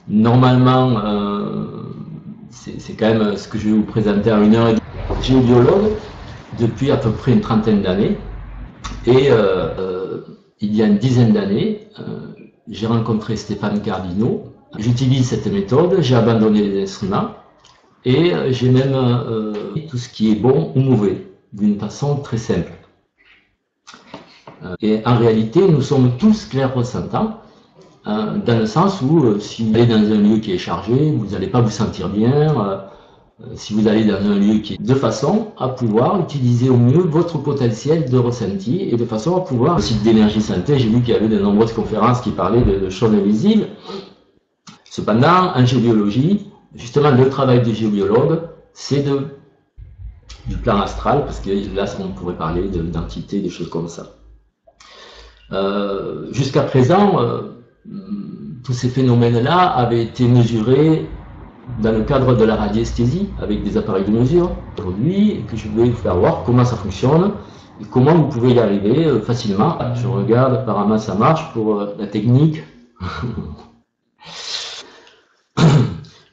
Normalement, c'est quand même ce que je vais vous présenter en 1 heure et demie. Géobiologue depuis à peu près une trentaine d'années. Et il y a une dizaine d'années, j'ai rencontré Stéphane Cardino. J'utilise cette méthode, j'ai abandonné les instruments et j'ai même tout ce qui est bon ou mauvais, d'une façon très simple. Et en réalité, nous sommes tous clairs-ressentants, dans le sens où si vous allez dans un lieu qui est chargé, vous n'allez pas vous sentir bien. Si vous allez dans un lieu qui est de façon à pouvoir utiliser au mieux votre potentiel de ressenti et de façon à pouvoir, le site d'énergie santé, j'ai vu qu'il y avait de nombreuses conférences qui parlaient de choses invisibles. Cependant, en géobiologie, justement, le travail du géobiologue, c'est du plan astral, parce que là, on pourrait parler d'entités, des choses comme ça. Jusqu'à présent, tous ces phénomènes-là avaient été mesurés dans le cadre de la radiesthésie, avec des appareils de mesure. Aujourd'hui, que je vais vous faire voir comment ça fonctionne et comment vous pouvez y arriver facilement. Je regarde, apparemment ça marche pour la technique.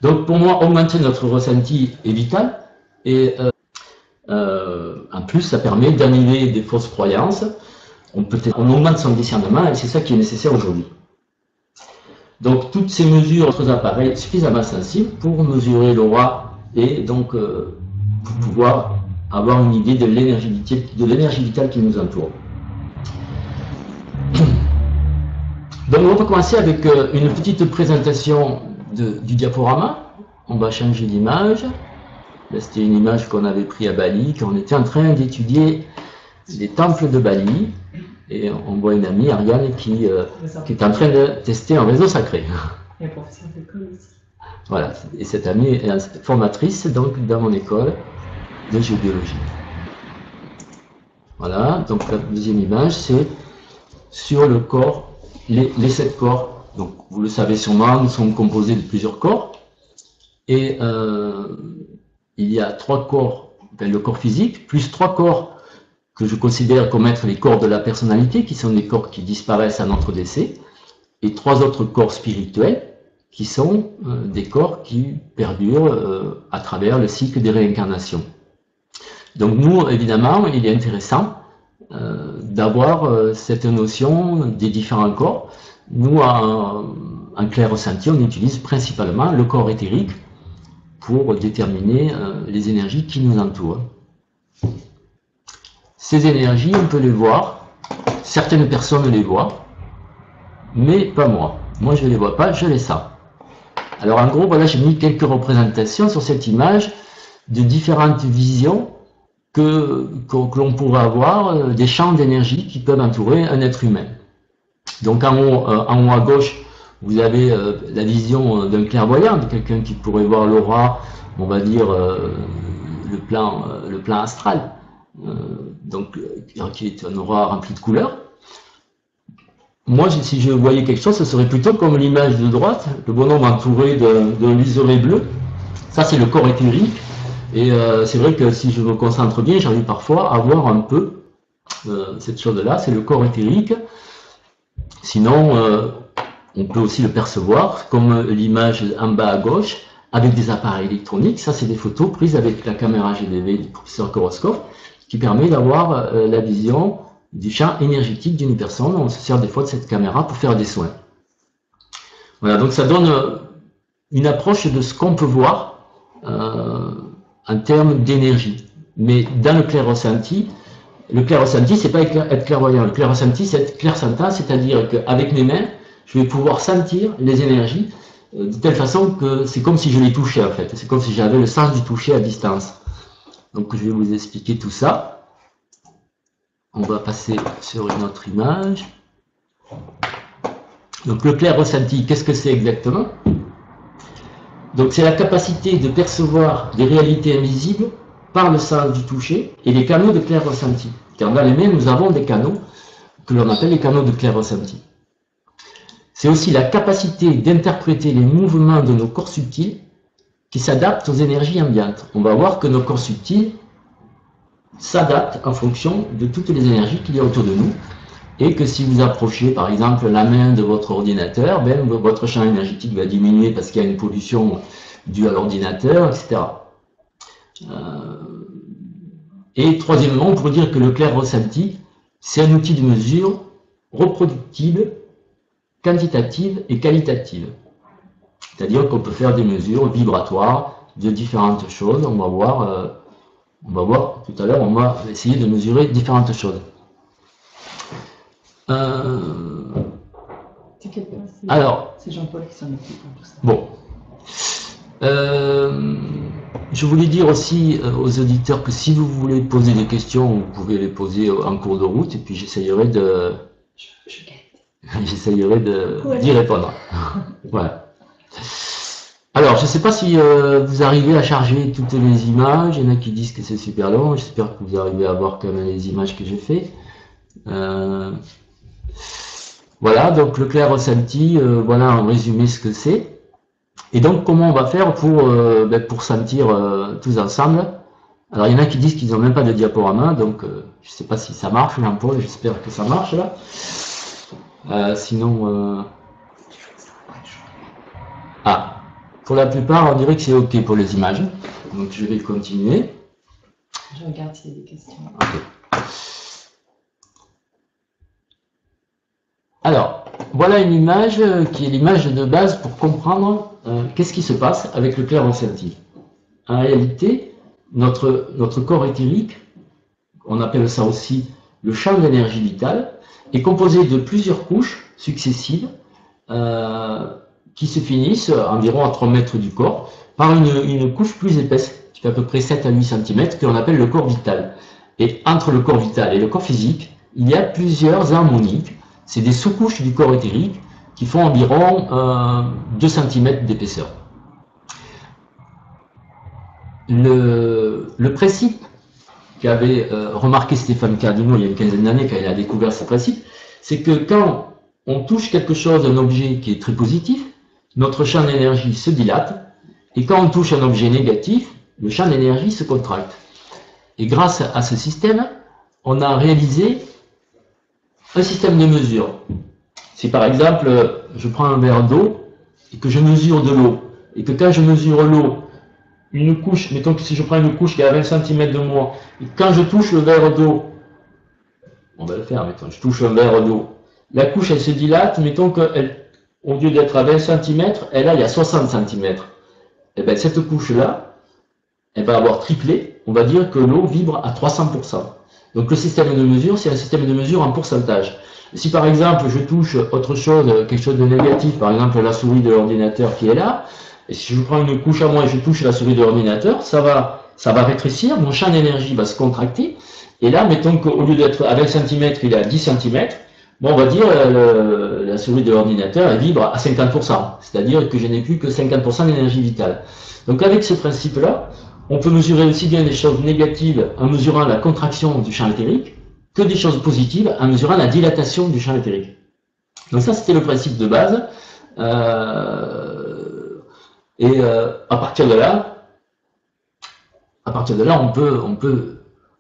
Donc pour moi, augmenter notre ressenti est vital. Et en plus, ça permet d'annuler des fausses croyances. On augmente son discernement et c'est ça qui est nécessaire aujourd'hui. Donc toutes ces mesures, d'autres appareils suffisamment sensibles pour mesurer l'aura et donc pour pouvoir avoir une idée de l'énergie vitale qui nous entoure. Donc on va commencer avec une petite présentation du diaporama. On va changer d'image. Là c'était une image qu'on avait prise à Bali, quand on était en train d'étudier les temples de Bali. Et on voit une amie, Ariane, qui est en train de tester un réseau sacré. Et un professeur d'école aussi. Voilà, et cette amie est formatrice donc, dans mon école de géobiologie. Voilà, donc la deuxième image, c'est sur le corps, les 7 corps. Donc vous le savez sûrement, nous sommes composés de plusieurs corps. Et il y a 3 corps, ben, le corps physique, plus 3 corps que je considère comme être les corps de la personnalité, qui sont les corps qui disparaissent à notre décès, et 3 autres corps spirituels, qui sont des corps qui perdurent à travers le cycle des réincarnations. Donc nous, évidemment, il est intéressant d'avoir cette notion des différents corps. Nous, en clair ressenti, on utilise principalement le corps éthérique pour déterminer les énergies qui nous entourent. Ces énergies, on peut les voir, certaines personnes les voient, mais pas moi. Moi, je ne les vois pas, je les sens. Alors en gros, voilà, j'ai mis quelques représentations sur cette image de différentes visions que l'on pourrait avoir, des champs d'énergie qui peuvent entourer un être humain. Donc en haut à gauche, vous avez la vision d'un clairvoyant, de quelqu'un qui pourrait voir l'aura, on va dire, le plan astral. Donc qui est un aura rempli de couleurs. Moi, si je voyais quelque chose, ce serait plutôt comme l'image de droite, le bonhomme entouré d'un liseré bleu. Ça, c'est le corps éthérique. Et c'est vrai que si je me concentre bien, j'arrive parfois à voir un peu cette chose-là, c'est le corps éthérique. Sinon, on peut aussi le percevoir, comme l'image en bas à gauche, avec des appareils électroniques. Ça, c'est des photos prises avec la caméra GDV du professeur Koroscoff, qui permet d'avoir la vision du champ énergétique d'une personne. On se sert des fois de cette caméra pour faire des soins. Voilà, donc ça donne une approche de ce qu'on peut voir en termes d'énergie. Mais dans le clair ressenti, c'est pas être clairvoyant. Le clair ressenti, c'est être clairsentant, c'est-à-dire qu'avec mes mains, je vais pouvoir sentir les énergies de telle façon que c'est comme si je les touchais en fait. C'est comme si j'avais le sens du toucher à distance. Donc je vais vous expliquer tout ça. On va passer sur une autre image. Donc le clair ressenti, qu'est-ce que c'est exactement? Donc c'est la capacité de percevoir des réalités invisibles par le sens du toucher et les canaux de clair ressenti. Car dans les mains, nous avons des canaux que l'on appelle les canaux de clair ressenti. C'est aussi la capacité d'interpréter les mouvements de nos corps subtils qui s'adaptent aux énergies ambiantes. On va voir que nos corps subtils s'adaptent en fonction de toutes les énergies qu'il y a autour de nous. et que si vous approchez par exemple la main de votre ordinateur, ben, votre champ énergétique va diminuer parce qu'il y a une pollution due à l'ordinateur, etc. Et troisièmement, on pourrait dire que le clair ressenti, c'est un outil de mesure reproductible, quantitative et qualitative. C'est-à-dire qu'on peut faire des mesures vibratoires de différentes choses. On va voir tout à l'heure, on va essayer de mesurer différentes choses. Alors, c'est Jean-Paul qui s'en occupe en tout ça. Bon. Je voulais dire aussi aux auditeurs que si vous voulez poser des questions, vous pouvez les poser en cours de route et puis j'essayerai d'y répondre. Voilà. Alors, je ne sais pas si vous arrivez à charger toutes les images. Il y en a qui disent que c'est super long. J'espère que vous arrivez à voir quand même les images que j'ai fait. Voilà, donc le clair ressenti, voilà en résumé ce que c'est. Et donc, comment on va faire pour sentir tous ensemble? Alors, il y en a qui disent qu'ils n'ont même pas de diaporama, donc je ne sais pas si ça marche, Jean-Paul, j'espère que ça marche là. Sinon... Ah, pour la plupart, on dirait que c'est OK pour les images. Donc, je vais continuer. Je regarde s'il y a des questions. OK. Alors, voilà une image qui est l'image de base pour comprendre qu'est-ce qui se passe avec le clair ressenti. En réalité, notre corps éthérique, on appelle ça aussi le champ d'énergie vitale, est composé de plusieurs couches successives qui se finissent environ à 3 mètres du corps par une couche plus épaisse, qui fait à peu près 7 à 8 cm, qu'on appelle le corps vital. Et entre le corps vital et le corps physique, il y a plusieurs harmoniques. C'est des sous-couches du corps éthérique qui font environ 2 cm d'épaisseur. Le principe qu'avait remarqué Stéphane Cardino il y a une quinzaine d'années quand il a découvert ce principe, c'est que quand on touche quelque chose, un objet qui est très positif, notre champ d'énergie se dilate, et quand on touche un objet négatif, le champ d'énergie se contracte. Et grâce à ce système, on a réalisé un système de mesure. Si par exemple, je prends un verre d'eau et que je mesure de l'eau, et que quand je mesure l'eau, une couche, mettons que si je prends une couche qui est à 20 cm de moi, et quand je touche le verre d'eau, on va le faire, mettons, je touche un verre d'eau, la couche elle se dilate, mettons qu'au lieu d'être à 20 cm, elle est à 60 cm. Et bien cette couche-là, elle va avoir triplé, on va dire que l'eau vibre à 300%. Donc le système de mesure, c'est un système de mesure en pourcentage. Si par exemple je touche autre chose, quelque chose de négatif, par exemple la souris de l'ordinateur qui est là, et si je prends une couche à moi et je touche la souris de l'ordinateur, ça va rétrécir, mon champ d'énergie va se contracter, et là, mettons qu'au lieu d'être à 20 cm, il est à 10 cm, bon, on va dire la souris de l'ordinateur, elle vibre à 50%, c'est-à-dire que je n'ai plus que 50% d'énergie vitale. Donc avec ce principe-là, on peut mesurer aussi bien des choses négatives en mesurant la contraction du champ éthérique que des choses positives en mesurant la dilatation du champ éthérique. Donc ça, c'était le principe de base. À partir de là, on peut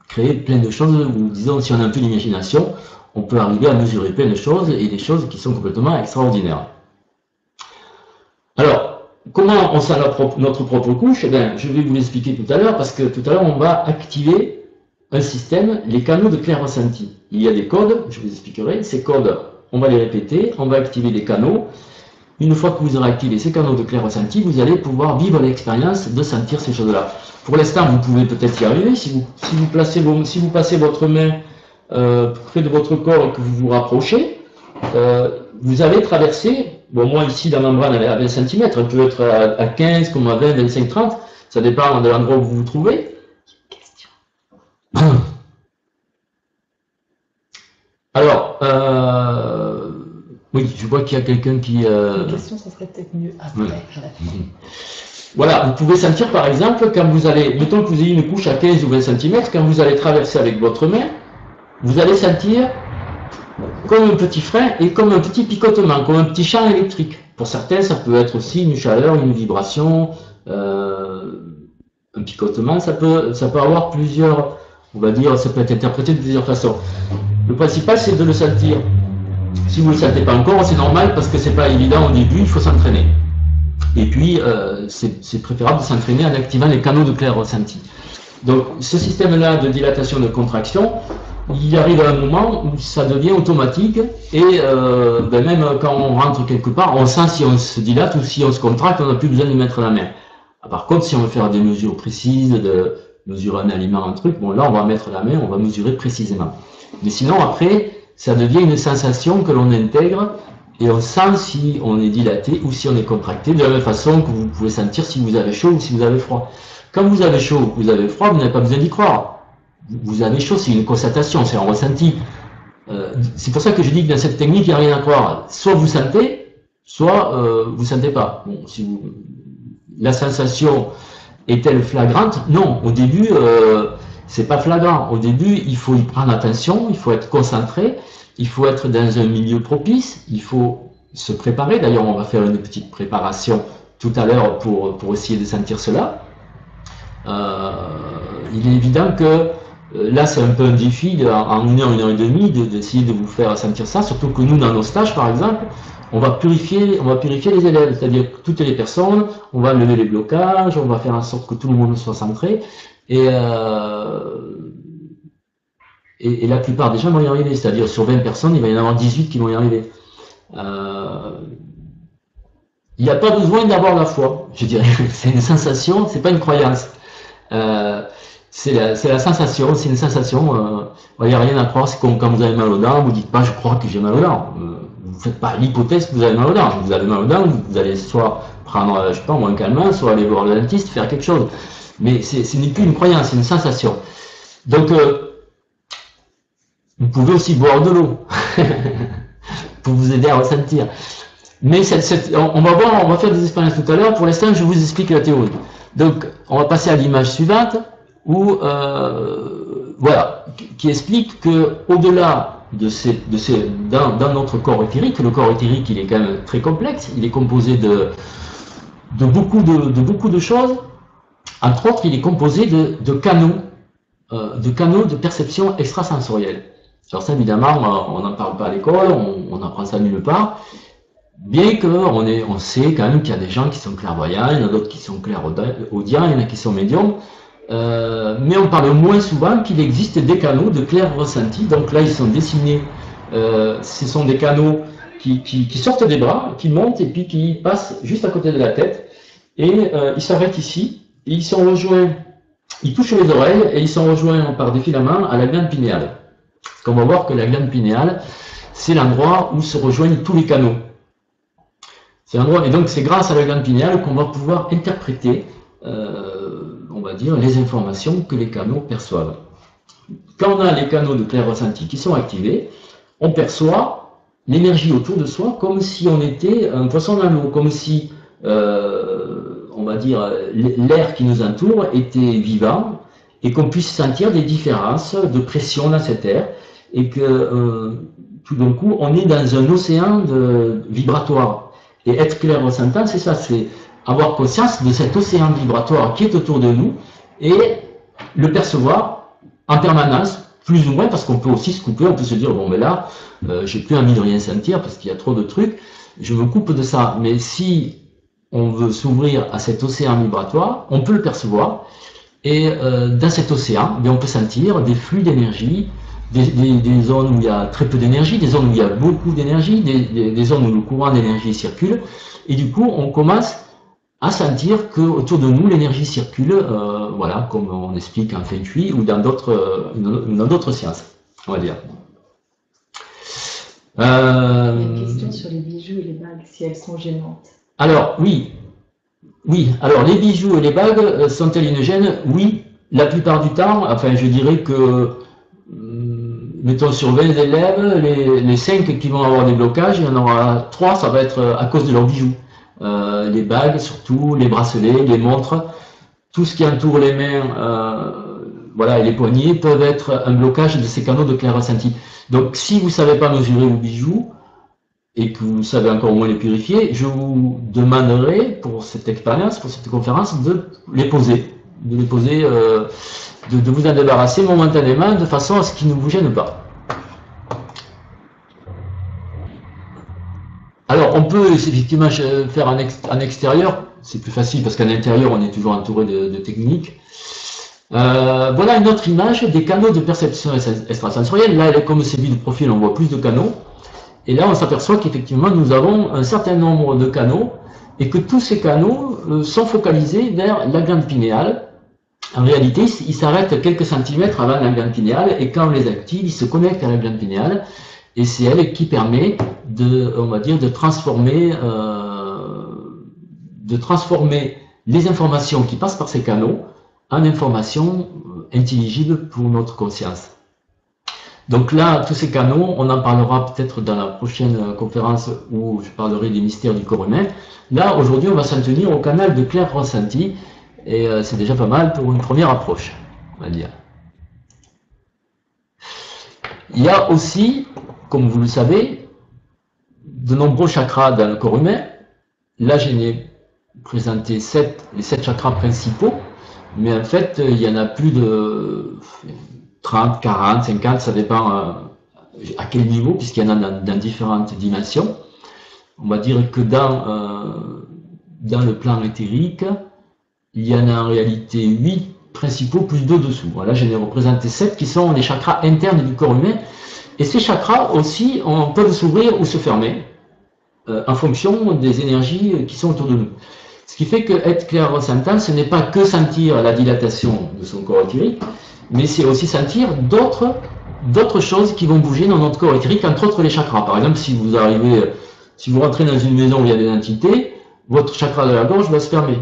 créer plein de choses, ou disons, si on a un peu d'imagination, on peut arriver à mesurer plein de choses, et des choses qui sont complètement extraordinaires. Alors, comment on sent notre propre couche? Eh bien, je vais vous l'expliquer tout à l'heure, parce que tout à l'heure, on va activer un système, les canaux de clair ressenti. Il y a des codes, je vous expliquerai. Ces codes, on va les répéter, on va activer les canaux. Une fois que vous aurez activé ces canaux de clair ressenti, vous allez pouvoir vivre l'expérience de sentir ces choses-là. Pour l'instant, vous pouvez peut-être y arriver. Si vous passez votre main près de votre corps et que vous vous rapprochez, vous allez traverser, bon, moi ici la membrane elle est à 20 cm, elle peut être à 15, comme à 20, 25, 30, ça dépend de l'endroit où vous vous trouvez. Question. Alors, oui, je vois qu'il y a quelqu'un qui... Une question, ça serait peut-être mieux après. Ouais. Voilà, vous pouvez sentir par exemple, quand vous allez, mettons que vous ayez une couche à 15 ou 20 cm, quand vous allez traverser avec votre main, vous allez sentir comme un petit frein et comme un petit picotement, comme un petit champ électrique. Pour certains, ça peut être aussi une chaleur, une vibration, un picotement, ça peut avoir plusieurs On va dire, ça peut être interprété de plusieurs façons. Le principal, c'est de le sentir. Si vous ne le sentez pas encore, c'est normal parce que c'est pas évident au début, il faut s'entraîner. Et puis, c'est préférable de s'entraîner en activant les canaux de clair ressenti. Donc, ce système-là de dilatation de contraction, il arrive à un moment où ça devient automatique et même quand on rentre quelque part, on sent si on se dilate ou si on se contracte, on n'a plus besoin de mettre la main. Par contre, si on veut faire des mesures précises, de mesurer un aliment, un truc, bon là on va mettre la main, on va mesurer précisément. Mais sinon après, ça devient une sensation que l'on intègre et on sent si on est dilaté ou si on est contracté, de la même façon que vous pouvez sentir si vous avez chaud ou si vous avez froid. Quand vous avez chaud ou que vous avez froid, vous n'avez pas besoin d'y croire. Vous avez chaud, c'est une constatation, c'est un ressenti. C'est pour ça que je dis que dans cette technique, il n'y a rien à croire. Soit vous sentez, soit vous ne sentez pas. Bon, si vous... La sensation est-elle flagrante? Non, au début, c'est pas flagrant. Au début, il faut y prendre attention, il faut être concentré, il faut être dans un milieu propice, il faut se préparer. D'ailleurs, on va faire une petite préparation tout à l'heure pour essayer de sentir cela. Il est évident que là, c'est un peu un défi en 1 heure et demie d'essayer de vous faire sentir ça, surtout que nous, dans nos stages, par exemple, on va purifier les élèves, c'est-à-dire toutes les personnes, on va lever les blocages, on va faire en sorte que tout le monde soit centré, et la plupart des gens vont y arriver, c'est-à-dire sur 20 personnes, il va y en avoir 18 qui vont y arriver. Il n'y a pas besoin d'avoir la foi, je dirais, c'est une sensation, c'est pas une croyance. C'est la sensation, c'est une sensation, il n'y a rien à croire, c'est comme quand vous avez mal aux dents, vous dites pas je crois que j'ai mal aux dents. Vous ne faites pas l'hypothèse que vous avez mal aux dents. Vous avez mal aux dents, vous allez soit prendre, je sais pas, un calmant, soit aller voir le dentiste, faire quelque chose. Mais ce n'est plus une croyance, c'est une sensation. Donc, vous pouvez aussi boire de l'eau pour vous aider à ressentir. Mais on va faire des expériences tout à l'heure. Pour l'instant, je vous explique la théorie. Donc, on va passer à l'image suivante où, voilà, qui explique que au-delà dans notre corps éthérique, le corps éthérique il est quand même très complexe, il est composé de beaucoup de choses, entre autres il est composé de canaux de perception extrasensorielle. Alors ça évidemment on n'en parle pas à l'école, on apprend ça nulle part, bien qu'on sait quand même qu'il y a des gens qui sont clairvoyants, il y en a d'autres qui sont clairaudients, il y en a qui sont médiums. Mais on parle moins souvent qu'il existe des canaux de clair ressenti. Donc là, ils sont dessinés. Ce sont des canaux qui sortent des bras, qui montent et puis qui passent juste à côté de la tête. Et ils s'arrêtent ici. Et ils sont rejoints. Ils touchent les oreilles et ils sont rejoints par des filaments à la glande pinéale. On va voir que la glande pinéale, c'est l'endroit où se rejoignent tous les canaux. C'est l'endroit. Et donc c'est grâce à la glande pinéale qu'on va pouvoir interpréter. On va dire, les informations que les canaux perçoivent. Quand on a les canaux de clair ressenti qui sont activés, on perçoit l'énergie autour de soi comme si on était un poisson dans l'eau, comme si, on va dire, l'air qui nous entoure était vivant et qu'on puisse sentir des différences de pression dans cet air et que tout d'un coup, on est dans un océan vibratoire. Et être clair ressentant, c'est ça, c'est avoir conscience de cet océan vibratoire qui est autour de nous et le percevoir en permanence, plus ou moins, parce qu'on peut aussi se couper, on peut se dire, bon mais là, j'ai plus envie de rien sentir parce qu'il y a trop de trucs, je me coupe de ça. Mais si on veut s'ouvrir à cet océan vibratoire, on peut le percevoir, et dans cet océan, on peut sentir des flux d'énergie, des zones où il y a très peu d'énergie, des zones où il y a beaucoup d'énergie, des zones où le courant d'énergie circule, et du coup on commence à sentir que autour de nous l'énergie circule, voilà, comme on explique en Feng Shui ou dans d'autres sciences, on va dire. Il y a une question sur les bijoux et les bagues, si elles sont gênantes. Alors oui, alors les bijoux et les bagues sont-elles une gêne? Oui, la plupart du temps, enfin je dirais que, mettons sur 20 élèves, les 5 qui vont avoir des blocages, il y en aura 3, ça va être à cause de leurs bijoux. Les bagues surtout, les bracelets, les montres, tout ce qui entoure les mains, voilà, et les poignets peuvent être un blocage de ces canaux de clair ressenti. Donc si vous ne savez pas mesurer vos bijoux et que vous savez encore moins les purifier, je vous demanderai pour cette expérience, pour cette conférence, de les poser de vous en débarrasser momentanément de façon à ce qu'il ne vous gêne pas. Alors, on peut effectivement faire en extérieur, c'est plus facile parce qu'en intérieur, on est toujours entouré de techniques. Voilà une autre image des canaux de perception extrasensorielle. Là, comme c'est vu de profil, on voit plus de canaux. Et là, on s'aperçoit qu'effectivement, nous avons un certain nombre de canaux et que tous ces canaux sont focalisés vers la glande pinéale. En réalité, ils s'arrêtent quelques centimètres avant la glande pinéale et quand on les active, ils se connectent à la glande pinéale. Et c'est elle qui permet on va dire, de transformer les informations qui passent par ces canaux en informations intelligibles pour notre conscience. Donc là, tous ces canaux, on en parlera peut-être dans la prochaine conférence où je parlerai des mystères du corps humain. Là, aujourd'hui, on va s'en tenir au canal de clair ressenti et c'est déjà pas mal pour une première approche, on va dire. Il y a aussi, comme vous le savez, de nombreux chakras dans le corps humain. Là, je n'ai présenté les 7 chakras principaux, mais en fait, il y en a plus de 30, 40, 50, ça dépend à quel niveau, puisqu'il y en a dans différentes dimensions. On va dire que dans le plan éthérique, il y en a en réalité 8 principaux plus 2 dessous. Voilà, j'en ai représenté 7 qui sont les chakras internes du corps humain. Et ces chakras aussi peuvent s'ouvrir ou se fermer en fonction des énergies qui sont autour de nous. Ce qui fait que être clair-ressentant, ce n'est pas que sentir la dilatation de son corps éthérique, mais c'est aussi sentir d'autres choses qui vont bouger dans notre corps éthérique, entre autres les chakras. Par exemple, si vous rentrez dans une maison où il y a des entités, votre chakra de la gorge va se fermer.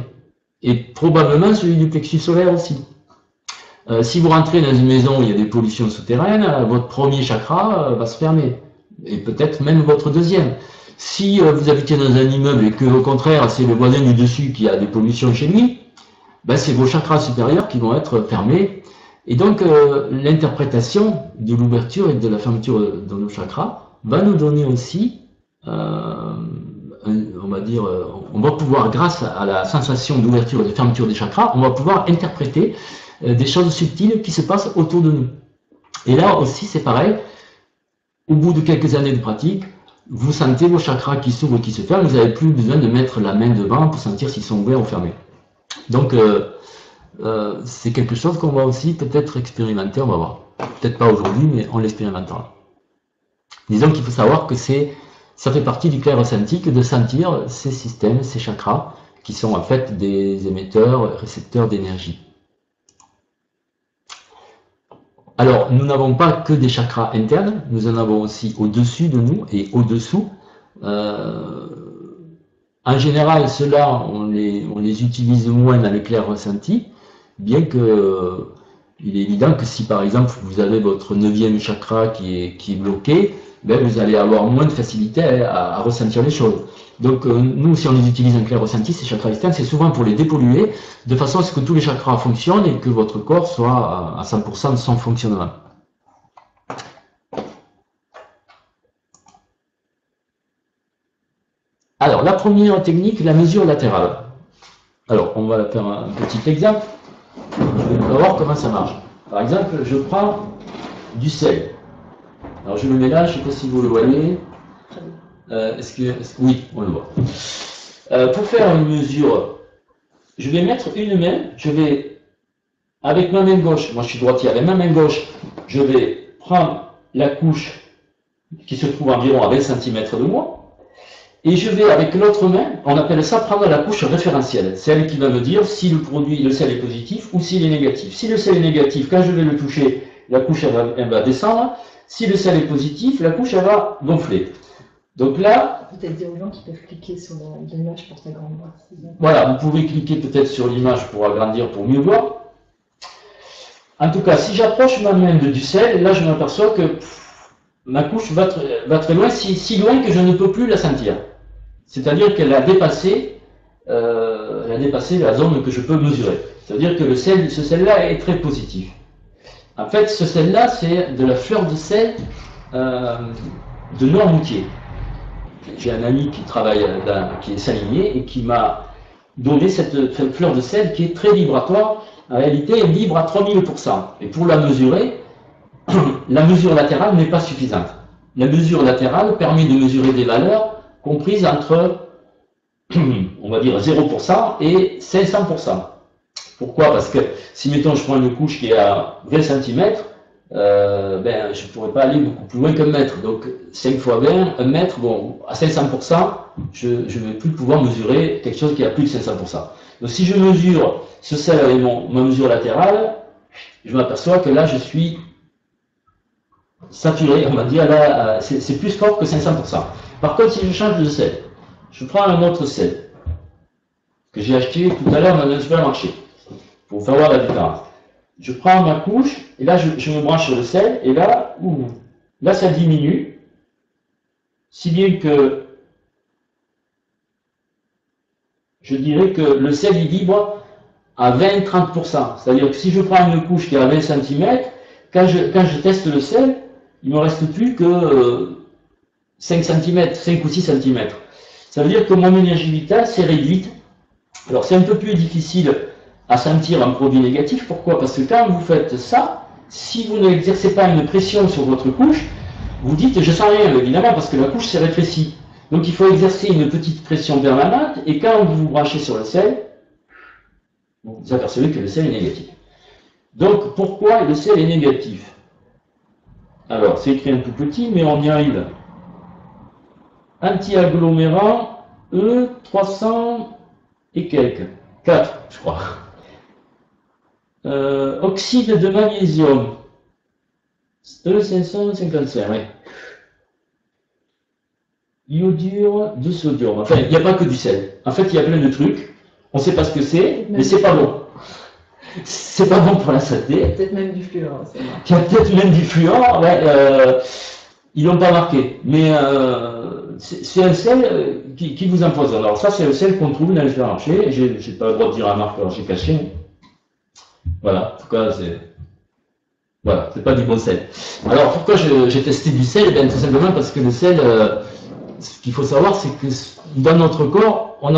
Et probablement celui du plexus solaire aussi. Si vous rentrez dans une maison où il y a des pollutions souterraines, votre premier chakra va se fermer. Et peut-être même votre deuxième. Si vous habitez dans un immeuble et que au contraire c'est le voisin du dessus qui a des pollutions chez lui, ben c'est vos chakras supérieurs qui vont être fermés. Et donc l'interprétation de l'ouverture et de la fermeture de nos chakras va nous donner aussi, on va dire, on va pouvoir, grâce à la sensation d'ouverture et de fermeture des chakras, on va pouvoir interpréter des choses subtiles qui se passent autour de nous. Et là aussi c'est pareil, au bout de quelques années de pratique, vous sentez vos chakras qui s'ouvrent et qui se ferment, vous n'avez plus besoin de mettre la main devant pour sentir s'ils sont ouverts ou fermés. Donc c'est quelque chose qu'on va aussi peut-être expérimenter, on va voir. Peut-être pas aujourd'hui, mais on l'expérimentera. Disons qu'il faut savoir que ça fait partie du clair ressenti que de sentir ces systèmes, ces chakras, qui sont en fait des émetteurs, récepteurs d'énergie. Alors, nous n'avons pas que des chakras internes, nous en avons aussi au-dessus de nous et au-dessous. En général, ceux-là, on les utilise moins dans les clairs ressentis, bien que il est évident que si par exemple vous avez votre 9e chakra qui est bloqué, ben vous allez avoir moins de facilité à ressentir les choses. Donc nous, si on les utilise en clair ressenti, ces chakras externes, c'est souvent pour les dépolluer, de façon à ce que tous les chakras fonctionnent et que votre corps soit à 100% de son fonctionnement. Alors, la première technique, la mesure latérale. Alors, on va faire un petit exemple. Je vais voir comment ça marche. Par exemple, je prends du sel. Alors, je le mets là, je ne sais pas si vous le voyez. Oui, on le voit. Pour faire une mesure, je vais mettre une main, je vais, avec ma main gauche, moi je suis droitier, avec ma main gauche, je vais prendre la couche qui se trouve environ à 20 cm de moi, et je vais, avec l'autre main, on appelle ça prendre la couche référentielle, celle qui va me dire si le sel est positif ou s'il est négatif. Si le sel est négatif, quand je vais le toucher, la couche elle va descendre. Si le sel est positif, la couche elle va gonfler. Donc là, peut-être dire aux gens qui peuvent cliquer sur l'image pour s'agrandir. Voilà, vous pouvez cliquer peut-être sur l'image pour agrandir, pour mieux voir. En tout cas, si j'approche ma main du sel, là je m'aperçois que ma couche va très loin, si loin que je ne peux plus la sentir. C'est-à-dire qu'elle a dépassé la zone que je peux mesurer. C'est-à-dire que ce sel-là est très positif. En fait, ce sel-là, c'est de la fleur de sel de Noirmoutier. J'ai un ami qui travaille qui est salinier et qui m'a donner cette fleur de sel qui est très vibratoire. En réalité, elle vibre à 3000%. Et pour la mesurer, la mesure latérale n'est pas suffisante. La mesure latérale permet de mesurer des valeurs comprises entre, on va dire, 0% et 500%. Pourquoi? Parce que si, mettons, je prends une couche qui est à 20 cm, ben, je ne pourrais pas aller beaucoup plus loin qu'un mètre. Donc, 5 fois 20, 1 mètre, bon, à 500%, je ne vais plus pouvoir mesurer quelque chose qui est à plus de 500%. Donc, si je mesure ce sel avec ma mesure latérale, je m'aperçois que là, je suis saturé, on va dire, là, c'est plus fort que 500%. Par contre, si je change de sel, je prends un autre sel que j'ai acheté tout à l'heure dans un supermarché, pour faire voir la différence. Je prends ma couche, et là, je me branche sur le sel, et là, là, ça diminue, si bien que je dirais que le sel, il vibre à 20-30%. C'est-à-dire que si je prends une couche qui est à 20 cm, quand je teste le sel, il ne me reste plus que 5 cm, 5 ou 6 cm. Ça veut dire que mon énergie vitale s'est réduite. Alors c'est un peu plus difficile à sentir un produit négatif. Pourquoi? Parce que quand vous faites ça, si vous n'exercez pas une pression sur votre couche, vous dites je sens rien, évidemment, parce que la couche s'est rétrécie. Donc il faut exercer une petite pression permanente, et quand vous vous branchez sur le sel, vous vous apercevez que le sel est négatif. Donc pourquoi le sel est négatif? Alors c'est écrit un tout petit, mais on y arrive. Anti-agglomérant E300 et quelques. 4, je crois. Oxyde de magnésium. E555, oui. Iodure de sodium. Enfin, il n'y a pas que du sel. En fait, il y a plein de trucs. On ne sait pas ce que c'est, mais c'est pas bon. C'est pas bon pour la santé. Il y a peut-être même du fluor. Il y a peut-être même du fluor, ouais. Ils l'ont pas marqué. Mais c'est un sel qui vous empoisonne. Alors ça, c'est le sel qu'on trouve dans les supermarchés. J'ai pas le droit de dire la marque, alors j'ai caché. Voilà, en tout cas, voilà, c'est pas du bon sel. Alors pourquoi j'ai testé du sel? Bien, tout simplement parce que le sel, ce qu'il faut savoir, c'est que dans notre corps, on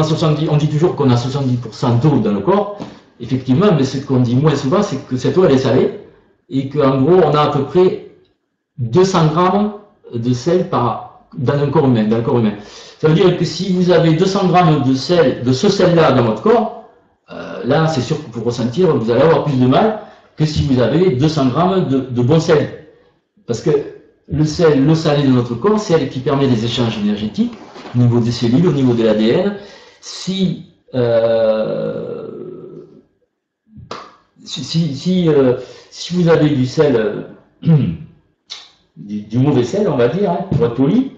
dit toujours qu'on a 70% d'eau dans le corps, effectivement, mais ce qu'on dit moins souvent, c'est que cette eau, elle est salée, et qu'en gros, on a à peu près 200 grammes de sel dans un corps humain, dans le corps humain. Ça veut dire que si vous avez 200 grammes de sel, de ce sel-là dans votre corps, là, c'est sûr que pour ressentir, vous allez avoir plus de mal que si vous avez 200 grammes de bon sel. Parce que le sel, l'eau salée de notre corps, c'est elle qui permet des échanges énergétiques au niveau des cellules, au niveau de l'ADN. Si vous avez du sel, du mauvais sel, on va dire, hein, pour être poli,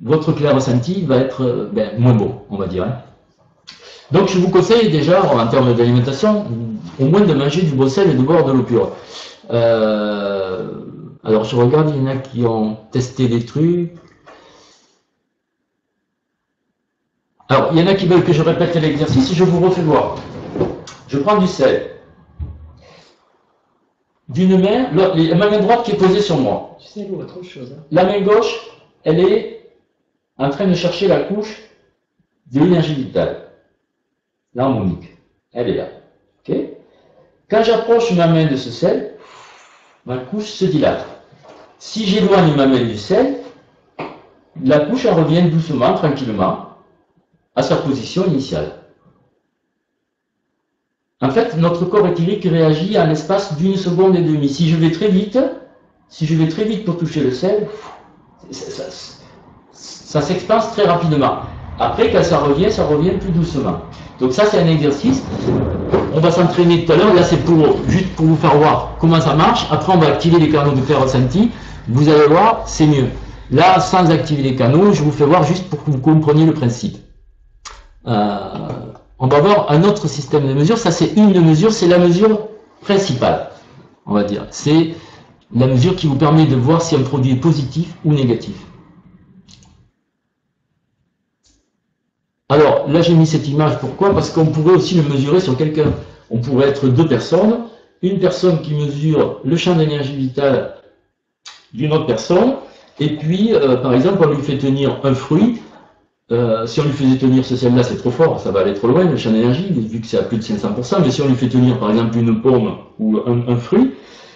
votre clair ressenti va être moins bon, on va dire. Hein. Donc je vous conseille déjà, en termes d'alimentation, au moins de manger du bon sel et de boire de l'eau pure. Alors je regarde, il y en a qui ont testé des trucs. Alors, il y en a qui veulent que je répète l'exercice, je vous refais voir. Je prends du sel. D'une main, ma main droite qui est posée sur moi. Tu sais, ou autre chose. Hein. La main gauche, elle est en train de chercher la couche de l'énergie vitale. L'harmonique. Elle est là. Okay. Quand j'approche ma main de ce sel, ma couche se dilate. Si j'éloigne ma main du sel, la couche elle revient doucement, tranquillement, à sa position initiale. En fait, notre corps éthérique réagit en l'espace d'1 seconde et demie. Si je vais très vite pour toucher le sel, ça s'expanse très rapidement. Après, quand ça revient plus doucement. Donc ça, c'est un exercice. On va s'entraîner tout à l'heure. Là, c'est juste pour vous faire voir comment ça marche. Après, on va activer les canaux de clair ressenti. Vous allez voir, c'est mieux. Là, sans activer les canaux, je vous fais voir juste pour que vous compreniez le principe. On va voir un autre système de mesure. Ça, c'est une mesure. C'est la mesure principale, on va dire. C'est la mesure qui vous permet de voir si un produit est positif ou négatif. Alors, là, j'ai mis cette image. Pourquoi? Parce qu'on pourrait aussi le mesurer sur quelqu'un. On pourrait être deux personnes. Une personne qui mesure le champ d'énergie vitale d'une autre personne. Et puis, par exemple, on lui fait tenir un fruit. Si on lui faisait tenir ce sel-là, c'est trop fort, ça va aller trop loin, le champ d'énergie, vu que c'est à plus de 500%, mais si on lui fait tenir par exemple une pomme ou un fruit,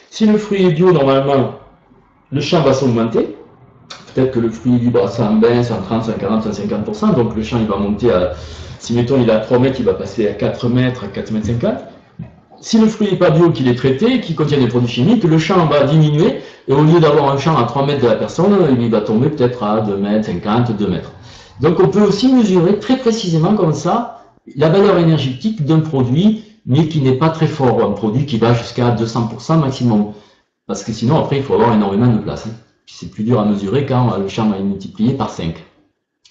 si le fruit est bio, normalement, le champ va s'augmenter. Peut-être que le fruit est libre à 120, 130, 140, 150%, donc le champ il va monter à, si mettons il est à 3 mètres, il va passer à 4 mètres, à 4 mètres 50. Si le fruit n'est pas bio, qu'il est traité, qu'il contient des produits chimiques, le champ va diminuer, et au lieu d'avoir un champ à 3 mètres de la personne, il va tomber peut-être à 2 mètres 50, 2 mètres. Donc on peut aussi mesurer très précisément comme ça la valeur énergétique d'un produit, mais qui n'est pas très fort, un produit qui va jusqu'à 200% maximum. Parce que sinon après il faut avoir énormément de place. C'est plus dur à mesurer quand le champ est multiplié par 5.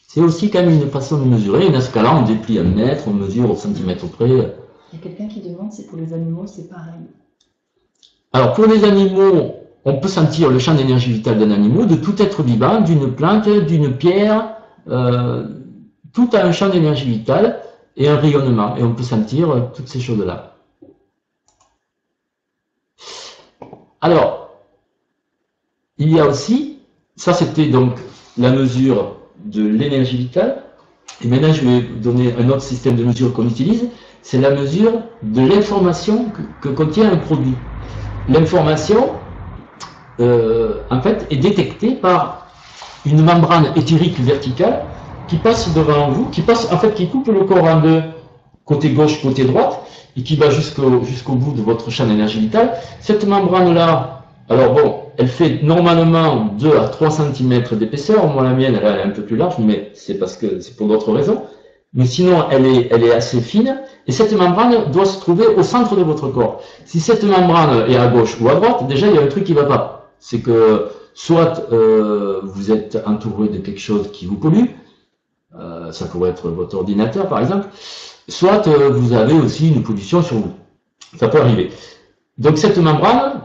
C'est aussi quand même une façon de mesurer, et dans ce cas-là on déplie un mètre, on mesure au centimètre près. Il y a quelqu'un qui demande si pour les animaux c'est pareil. Alors pour les animaux, on peut sentir le champ d'énergie vitale d'un animal, de tout être vivant, d'une plante, d'une pierre, tout a un champ d'énergie vitale et un rayonnement, et on peut sentir toutes ces choses-là. Alors, il y a aussi, ça c'était donc la mesure de l'énergie vitale, et maintenant je vais vous donner un autre système de mesure qu'on utilise, c'est la mesure de l'information que contient un produit. L'information, en fait, est détectée par une membrane éthérique verticale qui passe devant vous, qui coupe le corps en deux, côté gauche, côté droite, et qui va jusqu'au bout de votre champ d'énergie vitale. Cette membrane-là, alors bon, elle fait normalement 2 à 3 cm d'épaisseur. Moi, la mienne, elle est un peu plus large, mais c'est parce que c'est pour d'autres raisons. Mais sinon, elle est assez fine. Et cette membrane doit se trouver au centre de votre corps. Si cette membrane est à gauche ou à droite, déjà, il y a un truc qui ne va pas. C'est que soit vous êtes entouré de quelque chose qui vous pollue, ça pourrait être votre ordinateur par exemple, soit vous avez aussi une pollution sur vous. Ça peut arriver. Donc cette membrane,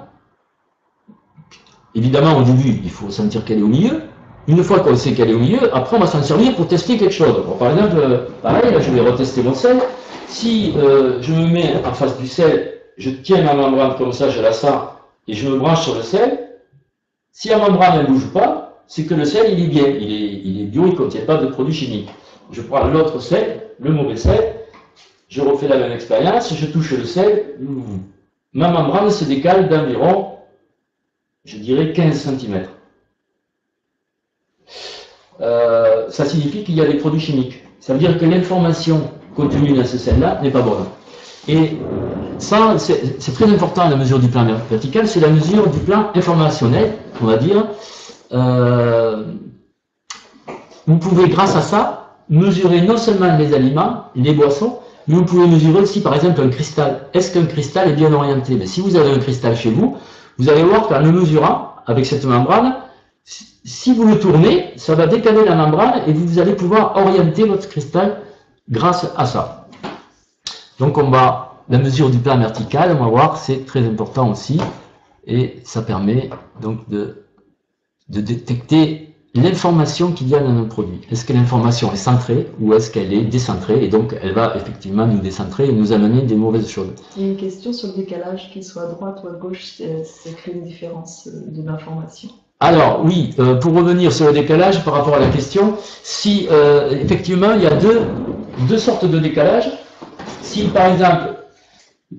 évidemment au début, il faut sentir qu'elle est au milieu. Une fois qu'on sait qu'elle est au milieu, après on va s'en servir pour tester quelque chose. Alors, par exemple, pareil, là je vais retester mon sel. Si je me mets en face du sel, je tiens ma membrane comme ça, je la sens, et je me branche sur le sel, si la membrane ne bouge pas, c'est que le sel il est bien, il est bio, il ne contient pas de produits chimiques. Je prends l'autre sel, le mauvais sel, je refais la même expérience, je touche le sel, ma membrane se décale d'environ, je dirais 15 cm. Ça signifie qu'il y a des produits chimiques. Ça veut dire que l'information contenue dans ce sel-là n'est pas bonne. Et ça, c'est très important la mesure du plan vertical, c'est la mesure du plan informationnel, on va dire. Vous pouvez, grâce à ça, mesurer non seulement les aliments, les boissons, mais vous pouvez mesurer aussi, par exemple, un cristal. Est-ce qu'un cristal est bien orienté? Mais si vous avez un cristal chez vous, vous allez voir qu'en le mesurant avec cette membrane, si vous le tournez, ça va décaler la membrane et vous allez pouvoir orienter votre cristal grâce à ça. Donc la mesure du plan vertical, on va voir, c'est très important aussi. Et ça permet donc de détecter l'information qu'il y a dans un produit. Est-ce que l'information est centrée ou est-ce qu'elle est décentrée? Et donc elle va effectivement nous décentrer et nous amener des mauvaises choses. Il y a une question sur le décalage, qu'il soit à droite ou à gauche, ça crée une différence de l'information. Alors oui, pour revenir sur le décalage par rapport à la question, si effectivement il y a deux sortes de décalage. Si par exemple,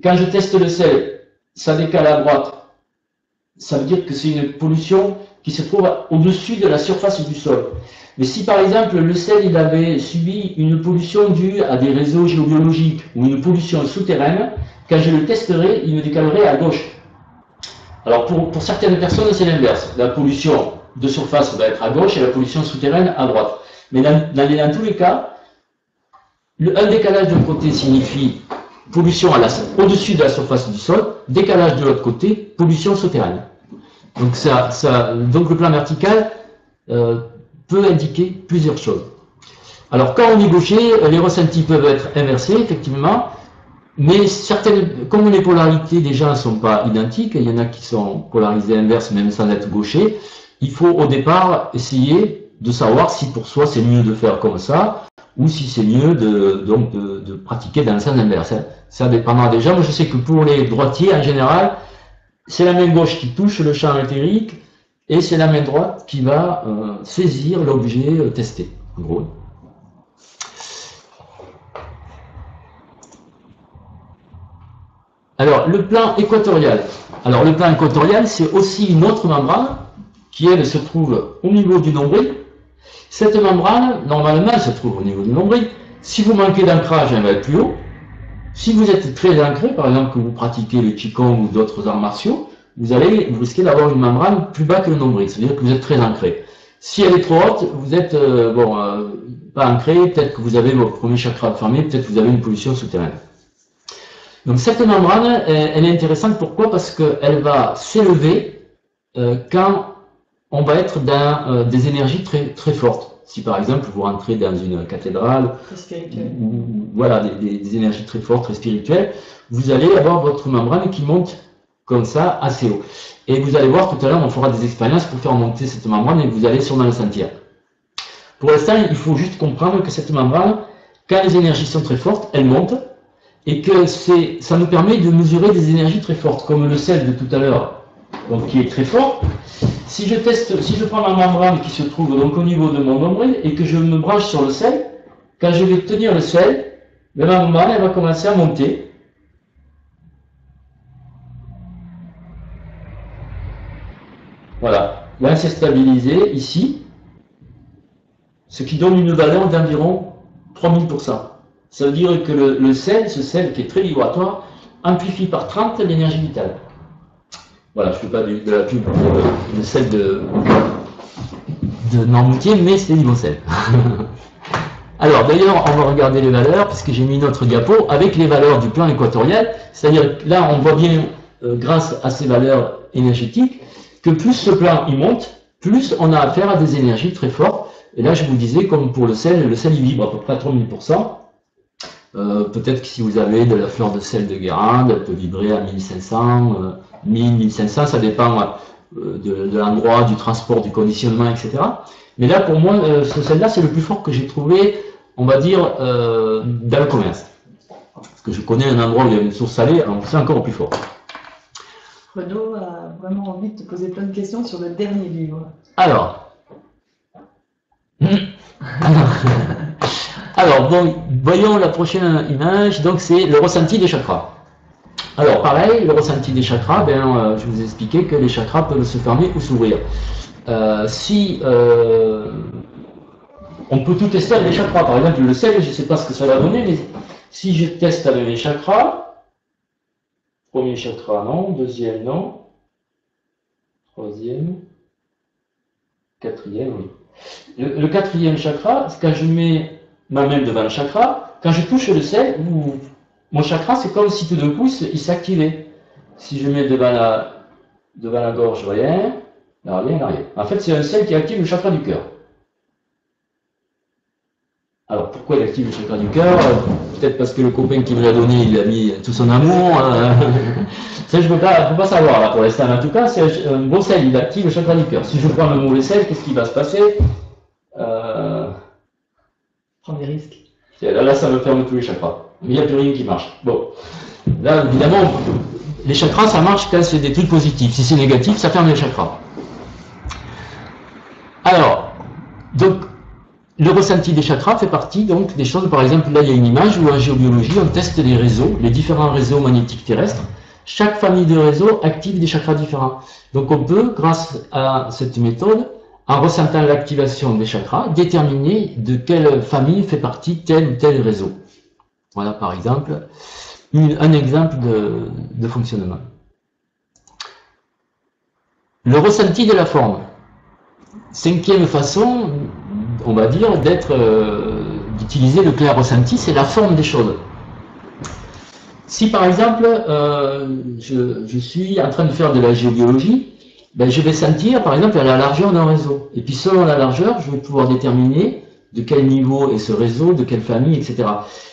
quand je teste le sel, ça décale à droite, ça veut dire que c'est une pollution qui se trouve au-dessus de la surface du sol. Mais si par exemple le sel il avait subi une pollution due à des réseaux géobiologiques ou une pollution souterraine, quand je le testerai, il me décalerait à gauche. Alors pour certaines personnes c'est l'inverse. La pollution de surface va être à gauche et la pollution souterraine à droite. Mais dans tous les cas, un décalage d'un côté signifie pollution au-dessus de la surface du sol, décalage de l'autre côté, pollution souterraine. Donc le plan vertical peut indiquer plusieurs choses. Alors quand on est gaucher, les ressentis peuvent être inversés, effectivement, mais comme les polarités des gens ne sont pas identiques, il y en a qui sont polarisés inverses même sans être gauchers, il faut au départ essayer de savoir si pour soi c'est mieux de faire comme ça, ou si c'est mieux de pratiquer dans le sens inverse. Ça dépendra des gens. Moi je sais que pour les droitiers en général, c'est la main gauche qui touche le champ éthérique et c'est la main droite qui va saisir l'objet testé, en gros. Alors, le plan équatorial. Alors, le plan équatorial, c'est aussi une autre membrane qui, elle, se trouve au niveau du nombril. Cette membrane, normalement, elle se trouve au niveau du nombril. Si vous manquez d'ancrage, elle va être plus haut. Si vous êtes très ancré, par exemple, que vous pratiquez le Qigong ou d'autres arts martiaux, vous risquez d'avoir une membrane plus bas que le nombril, c'est-à-dire que vous êtes très ancré. Si elle est trop haute, vous êtes pas ancré, peut-être que vous avez votre premier chakra fermé, peut-être que vous avez une pollution souterraine. Donc cette membrane, elle est intéressante, pourquoi? Parce qu'elle va s'élever quand on va être dans des énergies très, très fortes. Si par exemple vous rentrez dans une cathédrale, voilà, des énergies très fortes, très spirituelles, vous allez avoir votre membrane qui monte comme ça, assez haut. Et vous allez voir tout à l'heure, on fera des expériences pour faire monter cette membrane et vous allez sûrement le sentir. Pour l'instant, il faut juste comprendre que cette membrane, quand les énergies sont très fortes, elle monte et que ça nous permet de mesurer des énergies très fortes, comme le sel de tout à l'heure, donc qui est très fort. Si je prends ma membrane qui se trouve donc au niveau de mon nombril et que je me branche sur le sel, quand je vais tenir le sel, ma membrane elle va commencer à monter. Voilà, là c'est stabilisé ici, ce qui donne une valeur d'environ 3000%. Ça veut dire que le sel, ce sel qui est très vibratoire, amplifie par 30 l'énergie vitale. Voilà, je ne fais pas de la pub pour le sel de Noirmoutier, mais c'est du bon sel. Alors d'ailleurs, on va regarder les valeurs, puisque j'ai mis notre diapo, avec les valeurs du plan équatorial, c'est-à-dire là on voit bien, grâce à ces valeurs énergétiques, que plus ce plan il monte, plus on a affaire à des énergies très fortes. Et là je vous disais, comme pour le sel il vibre à peu près à 3000%. Peut-être que si vous avez de la fleur de sel de Guérande, elle peut vibrer à 1500, 1000, 1500, ça dépend de l'endroit, du transport, du conditionnement, etc. Mais là, pour moi, ce sel-là, c'est le plus fort que j'ai trouvé, on va dire, dans le commerce. Parce que je connais un endroit où il y a une source salée, alors c'est encore plus fort. Renaud a vraiment envie de te poser plein de questions sur le dernier livre. Alors, bon, voyons la prochaine image, donc c'est le ressenti des chakras. Alors, pareil, le ressenti des chakras, je vous ai expliqué que les chakras peuvent se fermer ou s'ouvrir. On peut tout tester avec les chakras. Par exemple, le sel, je ne sais pas ce que ça va donner, mais si je teste avec les chakras, premier chakra, non, deuxième, non, troisième, quatrième, oui. Le quatrième chakra, quand je mets ma main devant le chakra, quand je touche le sel, mon chakra, c'est comme si tout d'un coup, il s'activait. Si je mets devant la gorge, rien, là, rien. En fait, c'est un sel qui active le chakra du cœur. Alors, pourquoi il active le chakra du cœur? Peut-être parce que le copain qui me l'a donné, il a mis tout son amour. Ça, je ne peux pas savoir, là, pour l'instant. En tout cas, c'est un bon sel, il active le chakra du cœur. Si je prends le mauvais sel, qu'est-ce qui va se passer? Prends des risques. Là, ça me ferme tous les chakras. Mais il n'y a plus rien qui marche. Bon. Là, évidemment, les chakras, ça marche quand c'est des trucs positifs. Si c'est négatif, ça ferme les chakras. Alors, donc, le ressenti des chakras fait partie donc des choses. Par exemple, là, il y a une image où en géobiologie, on teste les réseaux, les différents réseaux magnétiques terrestres. Chaque famille de réseaux active des chakras différents. Donc, on peut, grâce à cette méthode, en ressentant l'activation des chakras, déterminer de quelle famille fait partie tel ou tel réseau. Voilà, par exemple, un exemple de fonctionnement. Le ressenti de la forme. Cinquième façon, on va dire, d'utiliser le clair ressenti, c'est la forme des choses. Si par exemple, je suis en train de faire de la géobiologie, je vais sentir par exemple la largeur d'un réseau. Et puis selon la largeur, je vais pouvoir déterminer de quel niveau est ce réseau, de quelle famille, etc.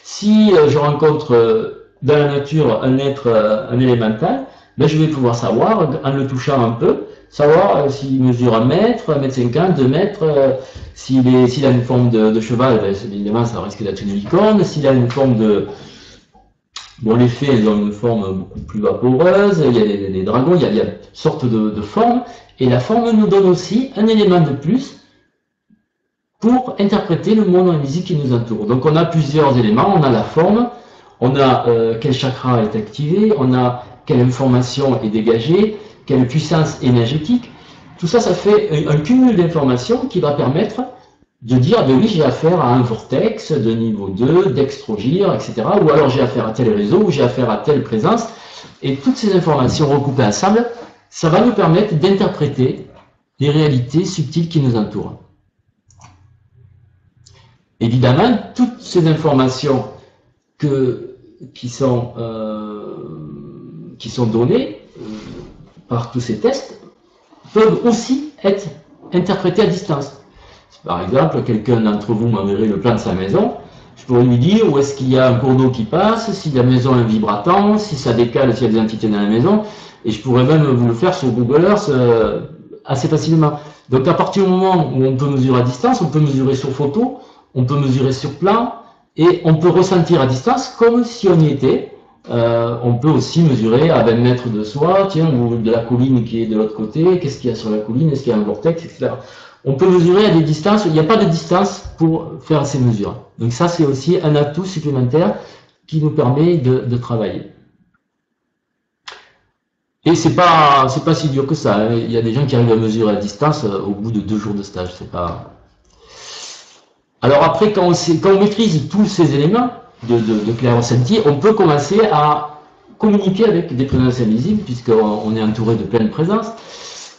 Si je rencontre dans la nature un être, un élémental, je vais pouvoir savoir, en le touchant un peu, savoir s'il mesure 1 mètre, 1m50, 2 mètres, s'il a une forme de cheval, évidemment ça risque d'être une licorne, s'il a une forme de... Bon, les fées, elles ont une forme beaucoup plus vaporeuse, il y a des dragons, il y a toutes sortes de formes, et la forme nous donne aussi un élément de plus pour interpréter le monde invisible qui nous entoure. Donc on a plusieurs éléments, on a la forme, On a quel chakra est activé, on a quelle information est dégagée, quelle puissance énergétique. Tout ça, ça fait un cumul d'informations qui va permettre de dire, ben oui, j'ai affaire à un vortex de niveau 2, dextrogir, etc. Ou alors j'ai affaire à tel réseau, ou j'ai affaire à telle présence. Et toutes ces informations recoupées ensemble, ça va nous permettre d'interpréter les réalités subtiles qui nous entourent. Évidemment, toutes ces informations qui sont données par tous ces tests peuvent aussi être interprétées à distance. Par exemple, quelqu'un d'entre vous m'enverrait le plan de sa maison, je pourrais lui dire où est-ce qu'il y a un cours d'eau qui passe, si la maison a un vibratant, si ça décale, s'il y a des entités dans la maison, et je pourrais même vous le faire sur Google Earth assez facilement. Donc à partir du moment où on peut mesurer à distance, on peut mesurer sur photo, on peut mesurer sur plan, et on peut ressentir à distance comme si on y était. On peut aussi mesurer à 20 mètres de soi, tiens, ou de la colline qui est de l'autre côté, qu'est-ce qu'il y a sur la colline, est-ce qu'il y a un vortex, etc. On peut mesurer à des distances, il n'y a pas de distance pour faire ces mesures. Donc ça, c'est aussi un atout supplémentaire qui nous permet de travailler. Et c'est pas si dur que ça, hein. Il y a des gens qui arrivent à mesurer à distance au bout de 2 jours de stage. C'est pas... Alors après, quand on maîtrise tous ces éléments de clair-ressenti, on peut commencer à communiquer avec des présences invisibles, puisqu'on est entouré de pleine présences.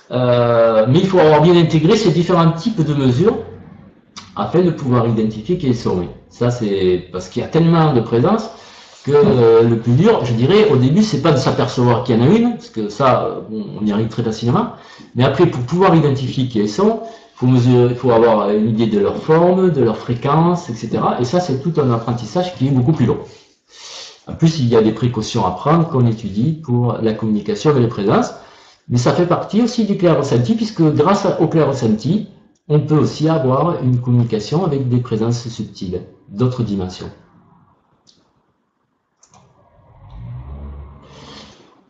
Mais il faut avoir bien intégré ces différents types de mesures afin de pouvoir identifier quelles sont. Ça, c'est parce qu'il y a tellement de présences que le plus dur, je dirais, au début, c'est pas de s'apercevoir qu'il y en a une, parce que ça, on y arrive très facilement. Mais après, pour pouvoir identifier qui elles sont, il faut avoir une idée de leur forme, de leur fréquence, etc. Et ça, c'est tout un apprentissage qui est beaucoup plus long. En plus, il y a des précautions à prendre qu'on étudie pour la communication avec les présences. Mais ça fait partie aussi du clair-ressenti, puisque grâce au clair-ressenti, on peut aussi avoir une communication avec des présences subtiles, d'autres dimensions.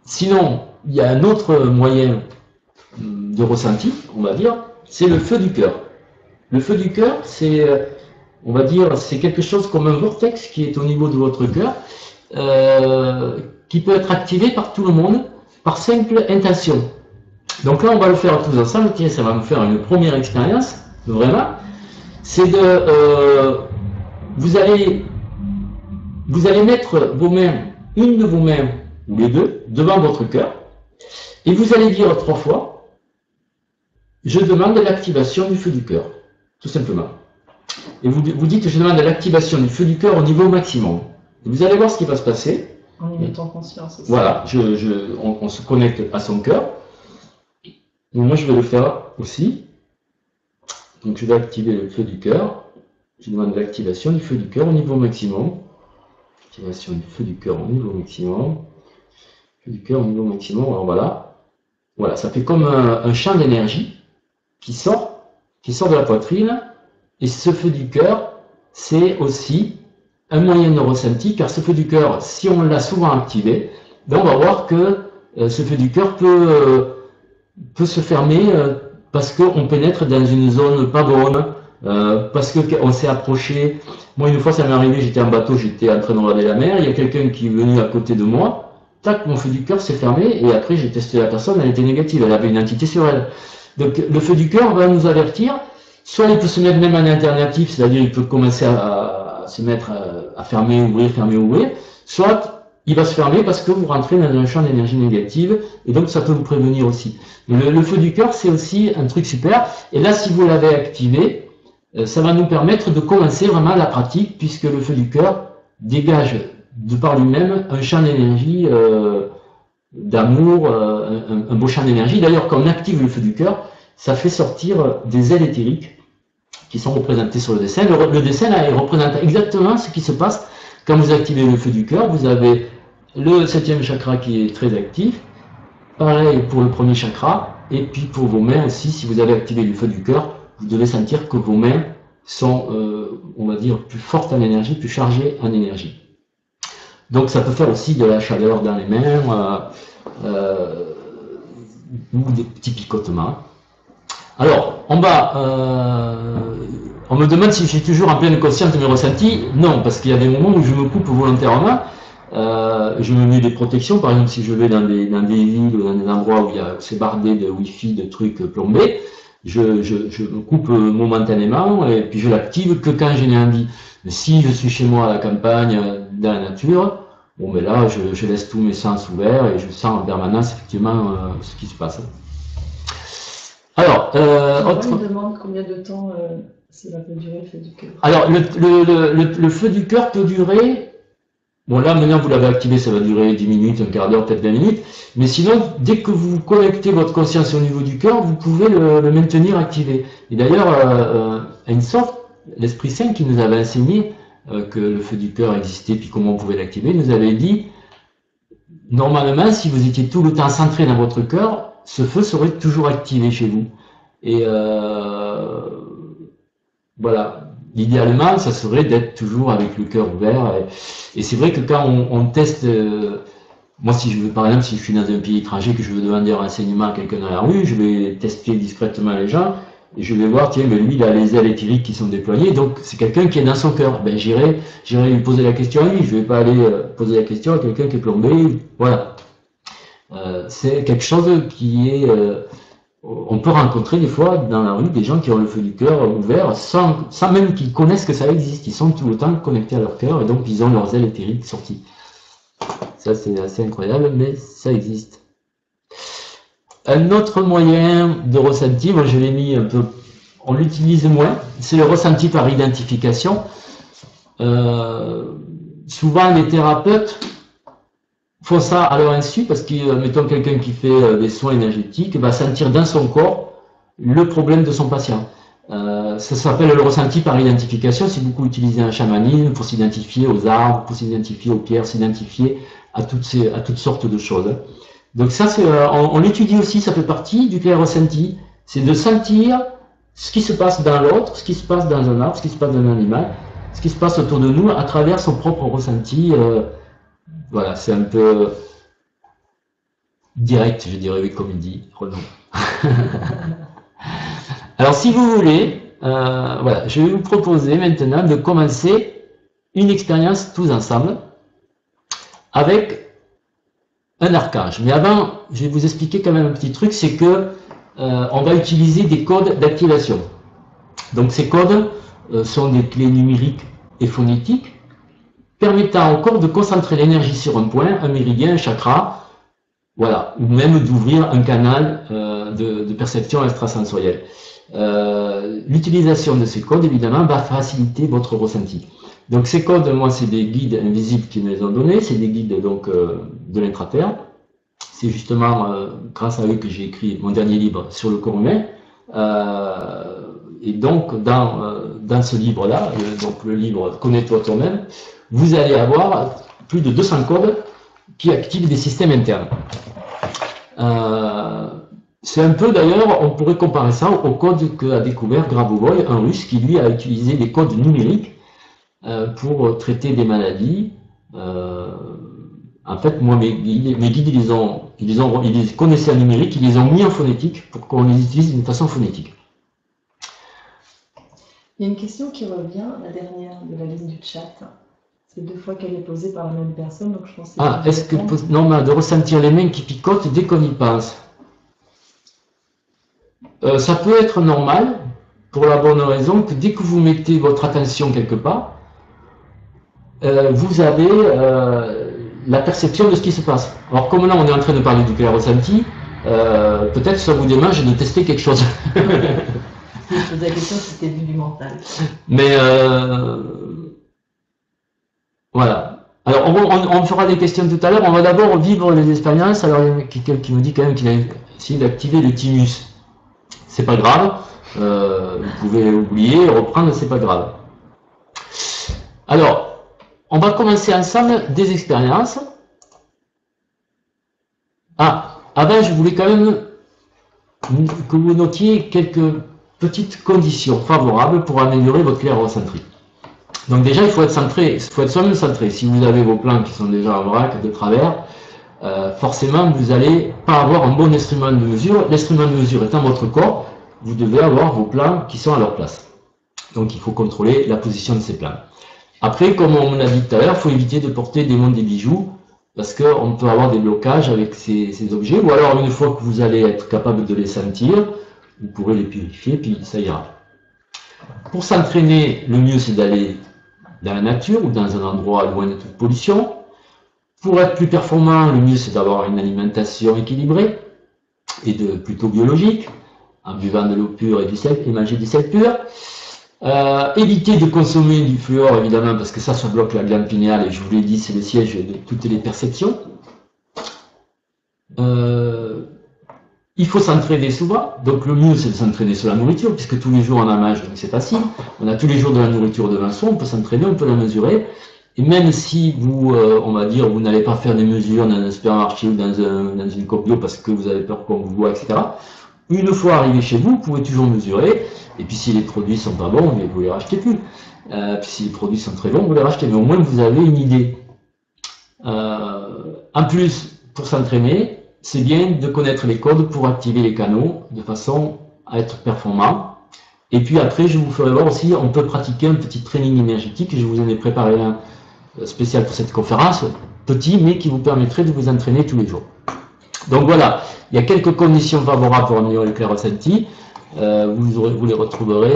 Sinon, il y a un autre moyen de ressenti, on va dire, c'est le feu du cœur. Le feu du cœur, c'est, on va dire, c'est quelque chose comme un vortex qui est au niveau de votre cœur, qui peut être activé par tout le monde, par simple intention. Donc là, on va le faire tous ensemble. Tiens, ça va me faire une première expérience, vraiment. C'est de, vous allez mettre vos mains, une de vos mains ou les deux, devant votre cœur, et vous allez dire 3 fois, je demande l'activation du feu du cœur, tout simplement. Et vous dites, je demande l'activation du feu du cœur au niveau maximum. Et vous allez voir ce qui va se passer. En y mettant conscience aussi. Voilà, on se connecte à son cœur. Donc moi je vais le faire aussi. Donc je vais activer le feu du cœur. Je demande l'activation du feu du cœur au niveau maximum. Activation du feu du cœur au niveau maximum. Feu du cœur au niveau maximum. Alors voilà. Voilà, ça fait comme un champ d'énergie qui sort de la poitrine. Et ce feu du cœur, c'est aussi un moyen de ressenti, car ce feu du cœur, si on l'a souvent activé, ben on va voir que ce feu du cœur peut se fermer parce qu'on pénètre dans une zone pas bonne, parce qu'on s'est approché. Moi, une fois, ça m'est arrivé, j'étais en bateau, j'étais en train de regarder la mer, il y a quelqu'un qui est venu à côté de moi, tac, mon feu du cœur s'est fermé, et après, j'ai testé la personne, elle était négative, elle avait une entité sur elle. Donc, le feu du cœur va nous avertir. Soit il peut se mettre même en alternative, c'est-à-dire il peut commencer à se mettre à fermer, ouvrir, soit il va se fermer parce que vous rentrez dans un champ d'énergie négative, et donc ça peut vous prévenir aussi. Le feu du cœur, c'est aussi un truc super, et là, si vous l'avez activé, ça va nous permettre de commencer vraiment la pratique, puisque le feu du cœur dégage de par lui-même un champ d'énergie d'amour, un beau champ d'énergie. D'ailleurs, quand on active le feu du cœur, ça fait sortir des ailes éthériques qui sont représentées sur le dessin. Le dessin là, il représente exactement ce qui se passe quand vous activez le feu du cœur. Vous avez le 7e chakra qui est très actif, pareil pour le premier chakra, et puis pour vos mains aussi, si vous avez activé le feu du cœur, vous devez sentir que vos mains sont, on va dire, plus fortes en énergie, plus chargées en énergie. Donc ça peut faire aussi de la chaleur dans les mains, ou des petits picotements. Alors, en bas, on me demande si je suis toujours en pleine conscience de mes ressentis. Non, parce qu'il y a des moments où je me coupe volontairement. Je me mets des protections, par exemple si je vais dans des villes ou dans des endroits où c'est bardé de wifi, de trucs plombés, je me coupe momentanément et puis je l'active que quand j'en ai envie. Mais si je suis chez moi à la campagne, dans la nature, bon ben là je laisse tous mes sens ouverts et je sens en permanence effectivement ce qui se passe. Alors, On me demande combien de temps cela peut durer, le feu du cœur. Alors, le feu du cœur peut durer, bon là maintenant vous l'avez activé, ça va durer 10 minutes, un quart d'heure, peut-être 20 minutes, mais sinon, dès que vous connectez votre conscience au niveau du cœur, vous pouvez le maintenir activé. Et d'ailleurs, Einstein, l'Esprit Saint qui nous avait enseigné que le feu du cœur existait, puis comment on pouvait l'activer, nous avait dit, normalement, si vous étiez tout le temps centré dans votre cœur, ce feu serait toujours activé chez vous. Et voilà, idéalement, ça serait d'être toujours avec le cœur ouvert. Et c'est vrai que quand on teste, moi si je veux, par exemple, si je suis dans un pays étranger, que je veux demander un renseignement à quelqu'un dans la rue, je vais tester discrètement les gens, et je vais voir, tiens, mais lui, il a les ailes éthériques qui sont déployées, donc c'est quelqu'un qui est dans son cœur. Ben, j'irai lui poser la question à lui, je vais pas aller poser la question à quelqu'un qui est plombé, voilà. C'est quelque chose qui est... on peut rencontrer des fois dans la rue des gens qui ont le feu du cœur ouvert sans même qu'ils connaissent que ça existe. Ils sont tout le temps connectés à leur cœur et donc ils ont leurs ailes éthériques sorties. Ça c'est assez incroyable, mais ça existe. Un autre moyen de ressenti, moi je l'ai mis un peu, on l'utilise moins, c'est le ressenti par identification. Souvent les thérapeutes font ça à leur insu parce que, mettons, quelqu'un qui fait des soins énergétiques va sentir dans son corps le problème de son patient. Ça s'appelle le ressenti par identification, c'est beaucoup utilisé en chamanisme pour s'identifier aux arbres, pour s'identifier aux pierres, s'identifier à toutes sortes de choses. Donc ça, on l'étudie aussi, ça fait partie du clair ressenti, c'est de sentir ce qui se passe dans l'autre, ce qui se passe dans un arbre, ce qui se passe dans un animal, ce qui se passe autour de nous à travers son propre ressenti. Voilà, c'est un peu direct, je dirais, comme il dit Renaud. Alors, si vous voulez, voilà, je vais vous proposer maintenant de commencer une expérience tous ensemble avec un archange. Mais avant, je vais vous expliquer quand même un petit truc, c'est que on va utiliser des codes d'activation. Donc, ces codes sont des clés numériques et phonétiques permettant au corps de concentrer l'énergie sur un point, un méridien, un chakra, voilà, ou même d'ouvrir un canal de perception extrasensorielle. L'utilisation de ces codes, évidemment, va faciliter votre ressenti. Donc ces codes, moi, c'est des guides invisibles qui me les ont donnés, c'est des guides donc de l'intraterre. C'est justement grâce à eux que j'ai écrit mon dernier livre sur le corps humain. Et donc, dans ce livre-là, donc le livre « Connais-toi toi-même », vous allez avoir plus de 200 codes qui activent des systèmes internes. C'est un peu, d'ailleurs, on pourrait comparer ça au code qu'a découvert Grabovoi, un russe qui, lui, a utilisé des codes numériques pour traiter des maladies. En fait, moi, mes guides, ils les connaissaient en numérique, ils les ont mis en phonétique pour qu'on les utilise d'une façon phonétique. Il y a une question qui revient, la dernière de la liste du chat. C'est 2 fois qu'elle est posée par la même personne, donc je pense que... Ah, est-ce que... Non, mais de ressentir les mains qui picotent dès qu'on y pense. Ça peut être normal, pour la bonne raison que dès que vous mettez votre attention quelque part, vous avez la perception de ce qui se passe. Alors comme là on est en train de parler du clair ressenti, peut-être ça vous démange de tester quelque chose. Je me posais la question si c'était vu du mental. Mais voilà. Alors on fera des questions tout à l'heure. On va d'abord vivre les expériences. Alors il y a quelqu'un qui me dit quand même qu'il a essayé d'activer le thymus. C'est pas grave. Vous pouvez oublier, reprendre, c'est pas grave. Alors, on va commencer ensemble des expériences. Ah, avant je voulais quand même que vous notiez quelques petites conditions favorables pour améliorer votre clair ressenti. Donc déjà, il faut être centré, il faut être soi-même centré. Si vous avez vos plans qui sont déjà en vrac, de travers, forcément, vous n'allez pas avoir un bon instrument de mesure. L'instrument de mesure étant votre corps, vous devez avoir vos plans qui sont à leur place. Donc il faut contrôler la position de ces plans. Après, comme on l'a dit tout à l'heure, il faut éviter de porter des montres, des bijoux, parce qu'on peut avoir des blocages avec ces objets, ou alors une fois que vous allez être capable de les sentir, vous pourrez les purifier, puis ça ira. Pour s'entraîner, le mieux c'est d'aller dans la nature ou dans un endroit loin de toute pollution. Pour être plus performant, le mieux c'est d'avoir une alimentation équilibrée et plutôt biologique, en buvant de l'eau pure et du sel, et manger du sel pur. Éviter de consommer du fluor, évidemment, parce que ça bloque la glande pinéale, et je vous l'ai dit, c'est le siège de toutes les perceptions. Il faut s'entraîner souvent, donc le mieux c'est de s'entraîner sur la nourriture, puisque tous les jours on en mange, donc c'est facile. On a tous les jours de la nourriture devant soi, on peut s'entraîner, on peut la mesurer. Et même si vous, on va dire, vous n'allez pas faire des mesures dans un supermarché ou dans une coop bio parce que vous avez peur qu'on vous voit, etc. Une fois arrivé chez vous, vous pouvez toujours mesurer. Et puis si les produits sont pas bons, vous les rachetez plus. Puis si les produits sont très bons, vous les rachetez. Mais au moins vous avez une idée. En plus, pour s'entraîner, c'est bien de connaître les codes pour activer les canaux de façon à être performant. Et puis après, je vous ferai voir aussi, on peut pratiquer un petit training énergétique. Je vous en ai préparé un spécial pour cette conférence, petit, mais qui vous permettrait de vous entraîner tous les jours. Donc voilà, il y a quelques conditions favorables pour améliorer le clair ressenti. Vous les retrouverez,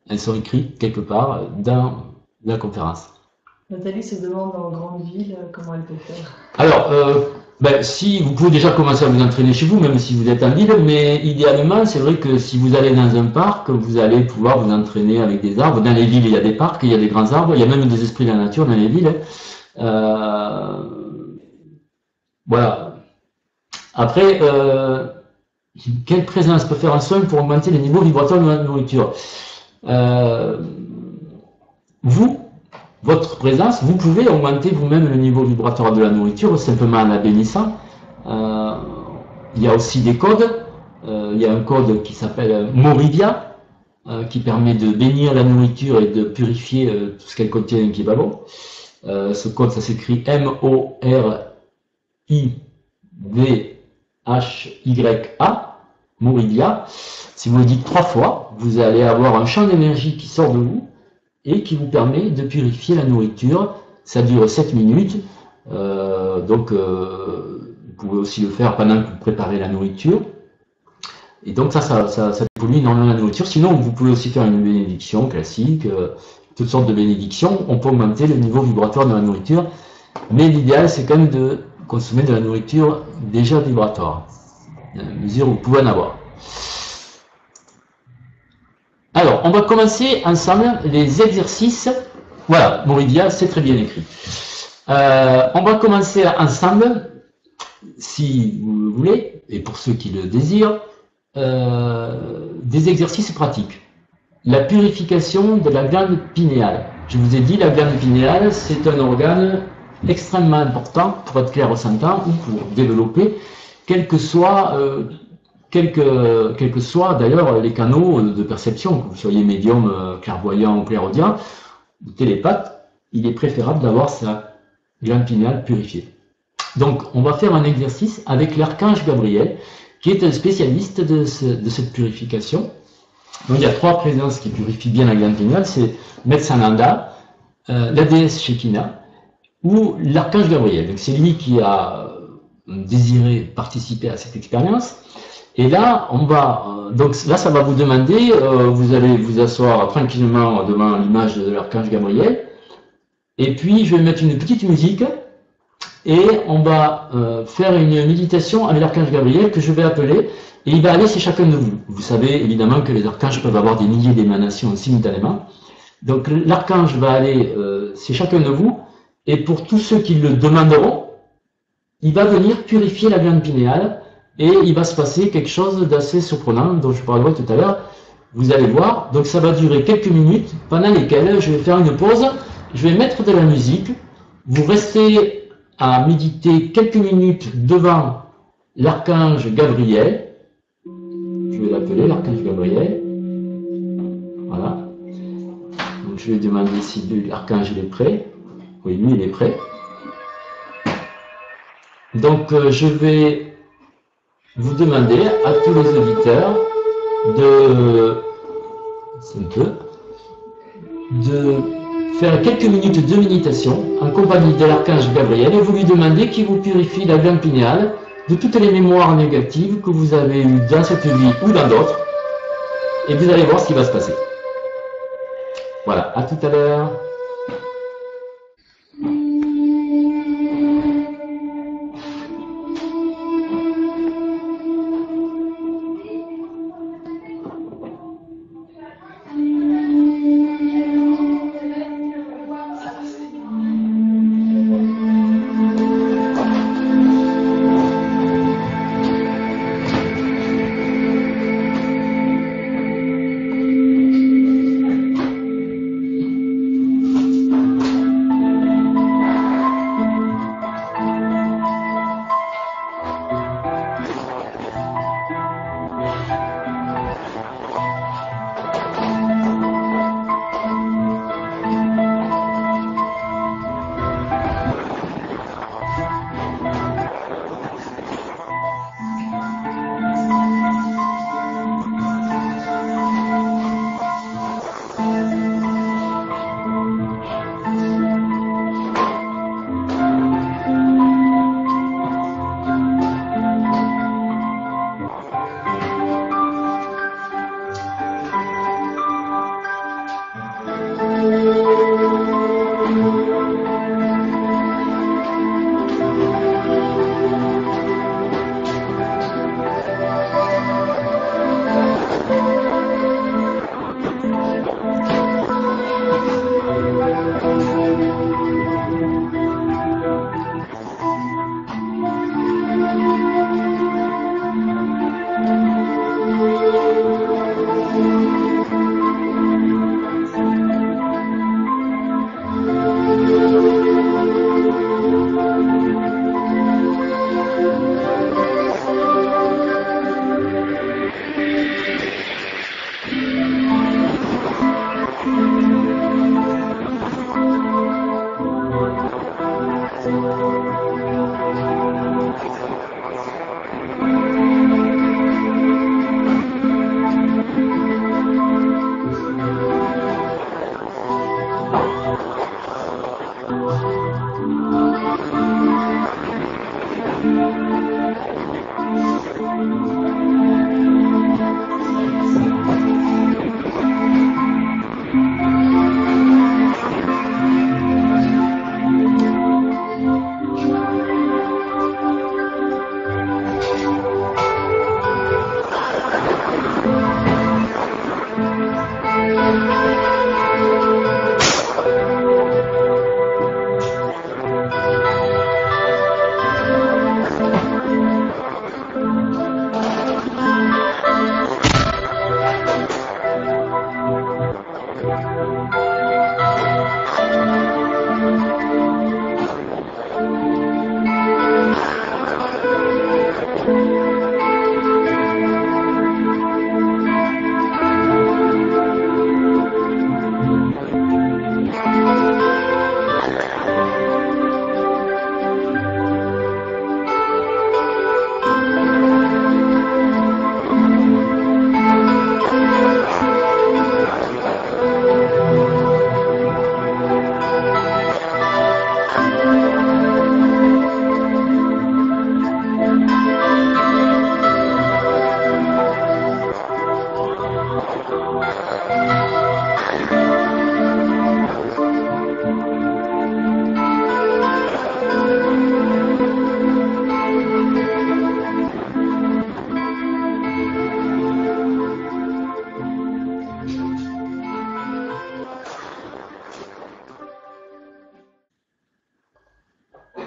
elles sont écrites quelque part dans la conférence. Nathalie se demande en grande ville comment elle peut faire. Alors, si vous pouvez déjà commencer à vous entraîner chez vous, même si vous êtes en ville, mais idéalement, c'est vrai que si vous allez dans un parc, vous allez pouvoir vous entraîner avec des arbres. Dans les villes, il y a des parcs, il y a des grands arbres, il y a même des esprits de la nature dans les villes. Voilà. Après, quelle présence peut faire un soin pour augmenter les niveaux vibratoires de la nourriture? Votre présence, vous pouvez augmenter vous-même le niveau vibratoire de la nourriture simplement en la bénissant. Il y a aussi des codes. Il y a un code qui s'appelle Morivia, qui permet de bénir la nourriture et de purifier tout ce qu'elle contient qui est pas bon. Ce code, ça s'écrit M-O-R-I-V-H-Y-A, Morivia. Si vous le dites 3 fois, vous allez avoir un champ d'énergie qui sort de vous et qui vous permet de purifier la nourriture. Ça dure 7 minutes, vous pouvez aussi le faire pendant que vous préparez la nourriture. Et donc ça pollue énormément la nourriture. Sinon, vous pouvez aussi faire une bénédiction classique, toutes sortes de bénédictions. On peut augmenter le niveau vibratoire de la nourriture, mais l'idéal c'est quand même de consommer de la nourriture déjà vibratoire, à mesure où vous pouvez en avoir. Alors, on va commencer ensemble les exercices. Voilà, Morivia, c'est très bien écrit. On va commencer ensemble, si vous le voulez, et pour ceux qui le désirent, des exercices pratiques. La purification de la glande pinéale. Je vous ai dit, la glande pinéale, c'est un organe extrêmement important pour être clair-ressentant ou pour développer, quel que soit d'ailleurs les canaux de perception, que vous soyez médium, clairvoyant ou clairaudient, ou télépathe, il est préférable d'avoir sa glande pinéale purifiée. Donc on va faire un exercice avec l'archange Gabriel, qui est un spécialiste de cette purification. Donc il y a 3 présences qui purifient bien la glande pinéale, c'est Metsananda, la déesse Shekinah, ou l'archange Gabriel. Donc c'est lui qui a désiré participer à cette expérience. Et là, ça va vous demander, vous allez vous asseoir tranquillement devant l'image de l'archange Gabriel, et puis je vais mettre une petite musique, et on va faire une méditation avec l'archange Gabriel que je vais appeler, et il va aller chez chacun de vous. Vous savez évidemment que les archanges peuvent avoir des milliers d'émanations simultanément, donc l'archange va aller chez chacun de vous, et pour tous ceux qui le demanderont, il va venir purifier la glande pinéale. Et il va se passer quelque chose d'assez surprenant, dont je parlerai tout à l'heure. Vous allez voir, donc ça va durer quelques minutes, pendant lesquelles je vais faire une pause, je vais mettre de la musique, vous restez à méditer quelques minutes devant l'archange Gabriel. Je vais l'appeler l'archange Gabriel. Voilà. Donc je vais demander si l'archange est prêt. Oui, lui il est prêt. Donc je vais vous demander à tous les auditeurs de faire quelques minutes de méditation en compagnie de l'archange Gabriel, et vous lui demandez qu'il vous purifie la glande pinéale de toutes les mémoires négatives que vous avez eues dans cette vie ou dans d'autres, et vous allez voir ce qui va se passer. Voilà, à tout à l'heure.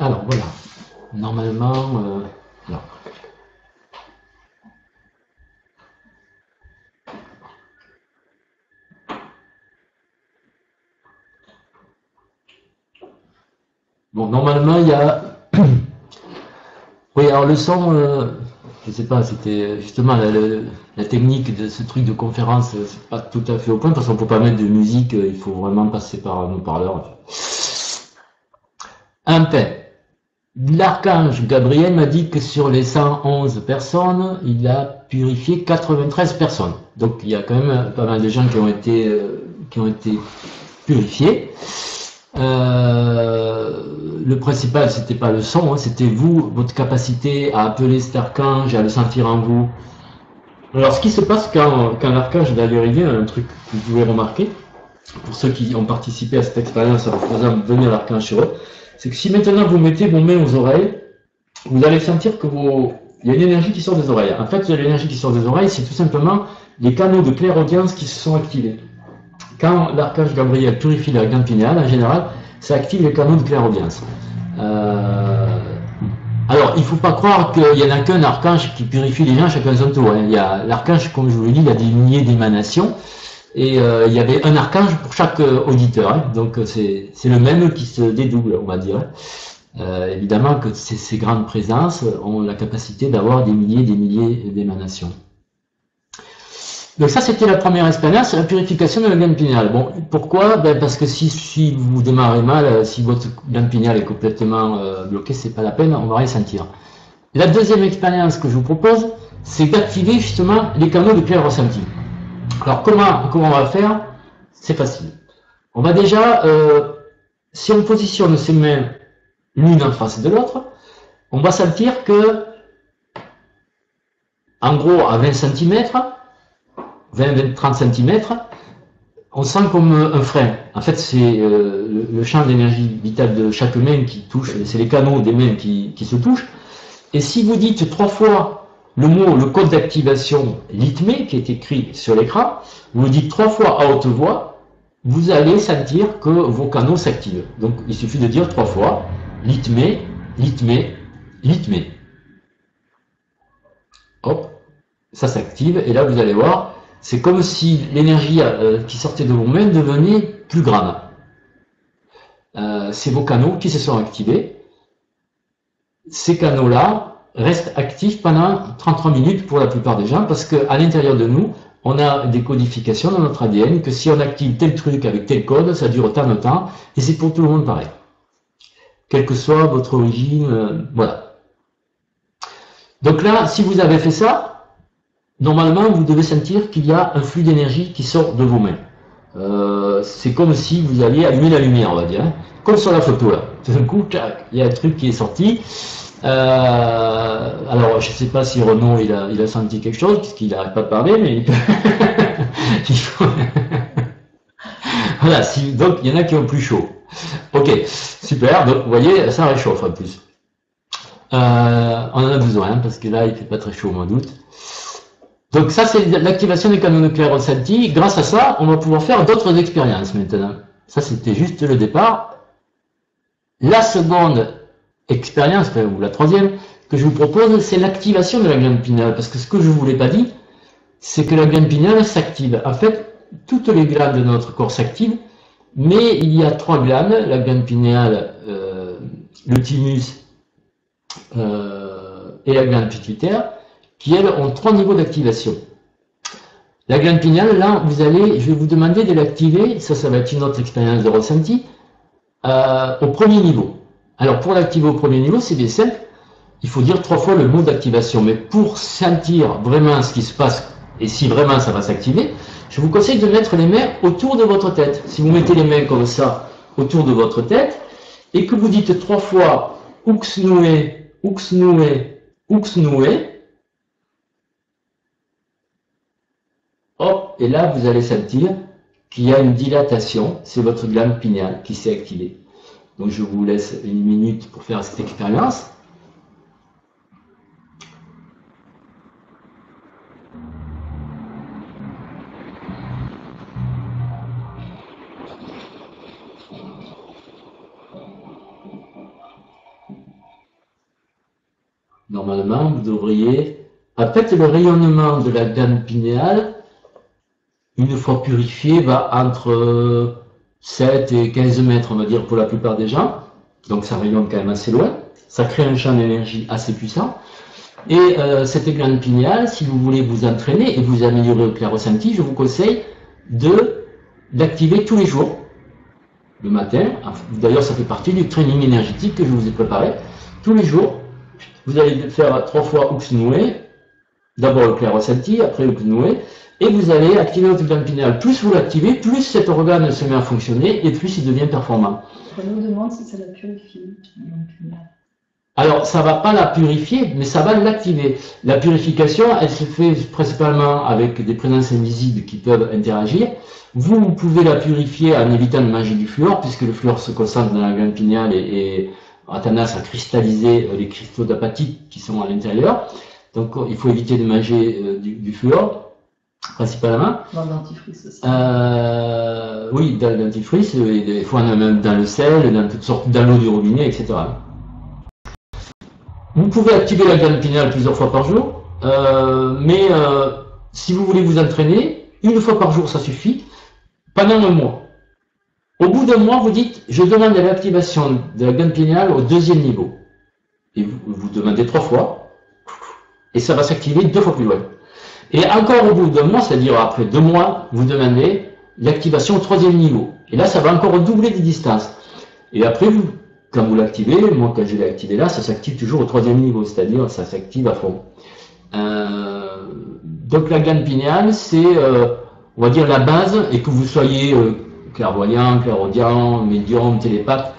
Alors voilà, normalement, alors. Bon, normalement, il y a... Oui, alors le son, je sais pas, c'était justement la technique de ce truc de conférence, c'est pas tout à fait au point, parce qu'on peut pas mettre de musique, il faut vraiment passer par un haut-parleur. Un paix. L'archange Gabriel m'a dit que sur les 111 personnes, il a purifié 93 personnes. Donc il y a quand même pas mal de gens qui ont été purifiés. Le principal, c'était pas le son, hein, c'était vous, votre capacité à appeler cet archange, à le sentir en vous. Alors ce qui se passe quand l'archange va arriver, un truc que vous pouvez remarquer, pour ceux qui ont participé à cette expérience en faisant venir l'archange sur eux, c'est que si maintenant vous mettez vos mains aux oreilles, vous allez sentir que il y a une énergie qui sort des oreilles. En fait, l'énergie qui sort des oreilles, c'est tout simplement les canaux de clairaudience qui se sont activés. Quand l'archange Gabriel purifie la glande pinéale, en général, ça active les canaux de clairaudience. Alors, il ne faut pas croire qu'il n'y en a qu'un archange qui purifie les gens chacun son tour. Il y a l'archange, comme je vous l'ai dit, il y a des milliers d'émanations. Et il y avait un archange pour chaque auditeur. Hein. Donc, c'est le même qui se dédouble, on va dire. Évidemment que ces grandes présences ont la capacité d'avoir des milliers d'émanations. Donc ça, c'était la première expérience, la purification de la glande pinéale. Bon, pourquoi? Ben parce que si vous démarrez mal, si votre glande pinéale est complètement bloquée, c'est pas la peine, on va rien sentir. La deuxième expérience que je vous propose, c'est d'activer justement les canaux de clair ressenti. Alors comment on va faire? C'est facile. On va déjà, si on positionne ses mains l'une en face de l'autre, on va sentir que, en gros, à 20 cm, 20-30 cm, on sent comme un frein. En fait, c'est le champ d'énergie vitale de chaque main qui touche, c'est les canaux des mains qui se touchent. Et si vous dites 3 fois le code d'activation litmé qui est écrit sur l'écran, vous dites 3 fois à haute voix, vous allez sentir que vos canaux s'activent. Donc, il suffit de dire 3 fois litmé, litmé, litmé. Hop, ça s'active et là vous allez voir, c'est comme si l'énergie qui sortait de vos mains devenait plus grande. C'est vos canaux qui se sont activés. Ces canaux-là restent actifs pendant 33 minutes pour la plupart des gens parce qu'à l'intérieur de nous, on a des codifications dans notre ADN que si on active tel truc avec tel code, ça dure tant de temps et c'est pour tout le monde pareil. Quelle que soit votre origine, voilà. Donc là, si vous avez fait ça, normalement, vous devez sentir qu'il y a un flux d'énergie qui sort de vos mains. C'est comme si vous alliez allumer la lumière, on va dire. Hein. Comme sur la photo, là. Tout d'un coup, il y a un truc qui est sorti. Alors, je ne sais pas si Renaud, il a senti quelque chose, puisqu'il n'arrête pas de parler, mais il peut... il faut... Voilà, donc il y en a qui ont plus chaud. Ok, super, donc vous voyez, ça réchauffe en plus. On en a besoin, hein, parce que là, il ne fait pas très chaud au mois d'août. Donc ça, c'est l'activation des canaux nucléaires ressentis. Grâce à ça, on va pouvoir faire d'autres expériences maintenant. Ça, c'était juste le départ. La seconde expérience, ou la troisième, que je vous propose, c'est l'activation de la glande pinéale. Parce que ce que je ne vous l'ai pas dit, c'est que la glande pinéale s'active. En fait, toutes les glandes de notre corps s'activent, mais il y a 3 glandes, la glande pinéale, le thymus et la glande pituitaire, qui elles ont 3 niveaux d'activation. La glande pinéale, là, je vais vous demander de l'activer, ça va être une autre expérience de ressenti, au premier niveau. Alors pour l'activer au premier niveau, c'est bien simple, il faut dire 3 fois le mot d'activation, mais pour sentir vraiment ce qui se passe, et si vraiment ça va s'activer, je vous conseille de mettre les mains autour de votre tête. Si vous mettez les mains comme ça, autour de votre tête, et que vous dites 3 fois Uxnoué, Uxnoué, Uxnoué, hop, et là, vous allez sentir qu'il y a une dilatation, c'est votre glande pinéale qui s'est activée. Donc, je vous laisse une minute pour faire cette expérience. Normalement, vous devriez... En fait, le rayonnement de la glande pinéale, une fois purifié, va entre 7 et 15 mètres, on va dire, pour la plupart des gens. Donc ça rayonne quand même assez loin. Ça crée un champ d'énergie assez puissant. Et cette glande pinéale, si vous voulez vous entraîner et vous améliorer au clair ressenti, je vous conseille d'activer tous les jours, le matin. D'ailleurs, ça fait partie du training énergétique que je vous ai préparé. tous les jours, vous allez faire 3 fois Uxnoué, d'abord le clair ressenti, après Uxnoué, et vous allez activer votre glande pinéale. Plus vous l'activez, plus cet organe se met à fonctionner et plus il devient performant. On nous demande si ça la purifie. Alors, ça ne va pas la purifier, mais ça va l'activer. La purification, elle se fait principalement avec des présences invisibles qui peuvent interagir. Vous pouvez la purifier en évitant de manger du fluor, puisque le fluor se concentre dans la glande pinéale et a tendance à cristalliser les cristaux d'apatite qui sont à l'intérieur. Donc, il faut éviter de manger du fluor, principalement. Dans le dentifrice aussi. Oui, dans le dentifrice, et des fois même dans le sel, dans toutes sortes, dans l'eau du robinet, etc. Vous pouvez activer la glande pinéale plusieurs fois par jour, mais si vous voulez vous entraîner, une fois par jour ça suffit, pendant un mois. Au bout d'un mois, vous dites, je demande l'activation de la glande pinéale au 2e niveau. Et vous demandez 3 fois, et ça va s'activer 2 fois plus loin. Et encore au bout d'un mois, c'est-à-dire après 2 mois, vous demandez l'activation au 3e niveau. Et là, ça va encore doubler les distances. Et après, quand vous l'activez, moi quand je l'ai activé là, ça s'active toujours au 3e niveau, c'est-à-dire ça s'active à fond. Donc la glande pinéale, c'est, on va dire, la base, et que vous soyez clairvoyant, clairaudient, médium, télépathe,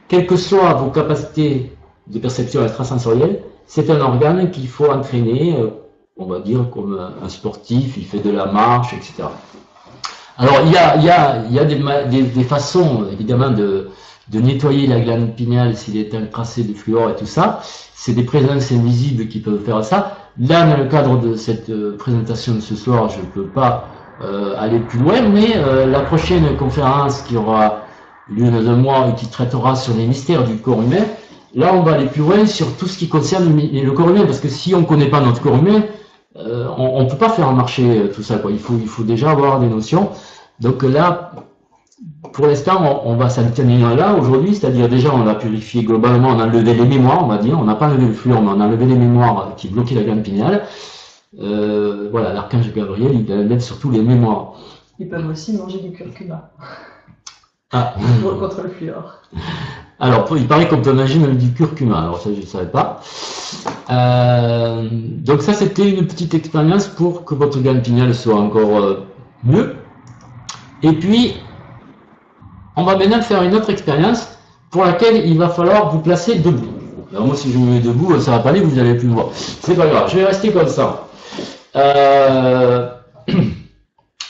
quelles que soient vos capacités de perception extrasensorielle, c'est un organe qu'il faut entraîner, on va dire, comme un sportif, il fait de la marche, etc. Alors il y a des façons, évidemment, de nettoyer la glande pinéale s'il est encrassé de fluor et tout ça. C'est des présences invisibles qui peuvent faire ça. Là, dans le cadre de cette présentation de ce soir, je ne peux pas aller plus loin, mais la prochaine conférence qui aura lieu dans un mois et qui traitera sur les mystères du corps humain, là, on va aller plus loin sur tout ce qui concerne le corps humain, parce que si on ne connaît pas notre corps humain, on ne peut pas faire marcher tout ça, quoi. Il faut déjà avoir des notions. Donc là, pour l'instant, on va s'en tenir là aujourd'hui, c'est-à-dire déjà on l'a purifié globalement, on a enlevé les mémoires, on va dire, on n'a pas enlevé le fluor, mais on a enlevé les mémoires qui bloquaient la glande pinéale. Voilà, l'archange Gabriel, il enlève surtout les mémoires. Ils peuvent aussi manger du curcuma. Ah. Contre le fluor. Alors, il paraît qu'on peut manger même du curcuma, alors ça je ne savais pas. Donc ça c'était une petite expérience pour que votre glande pinéale soit encore mieux. Et puis, on va maintenant faire une autre expérience pour laquelle il va falloir vous placer debout. Alors moi si je me mets debout, ça ne va pas aller, vous n'allez plus me voir. C'est pas grave, je vais rester comme ça.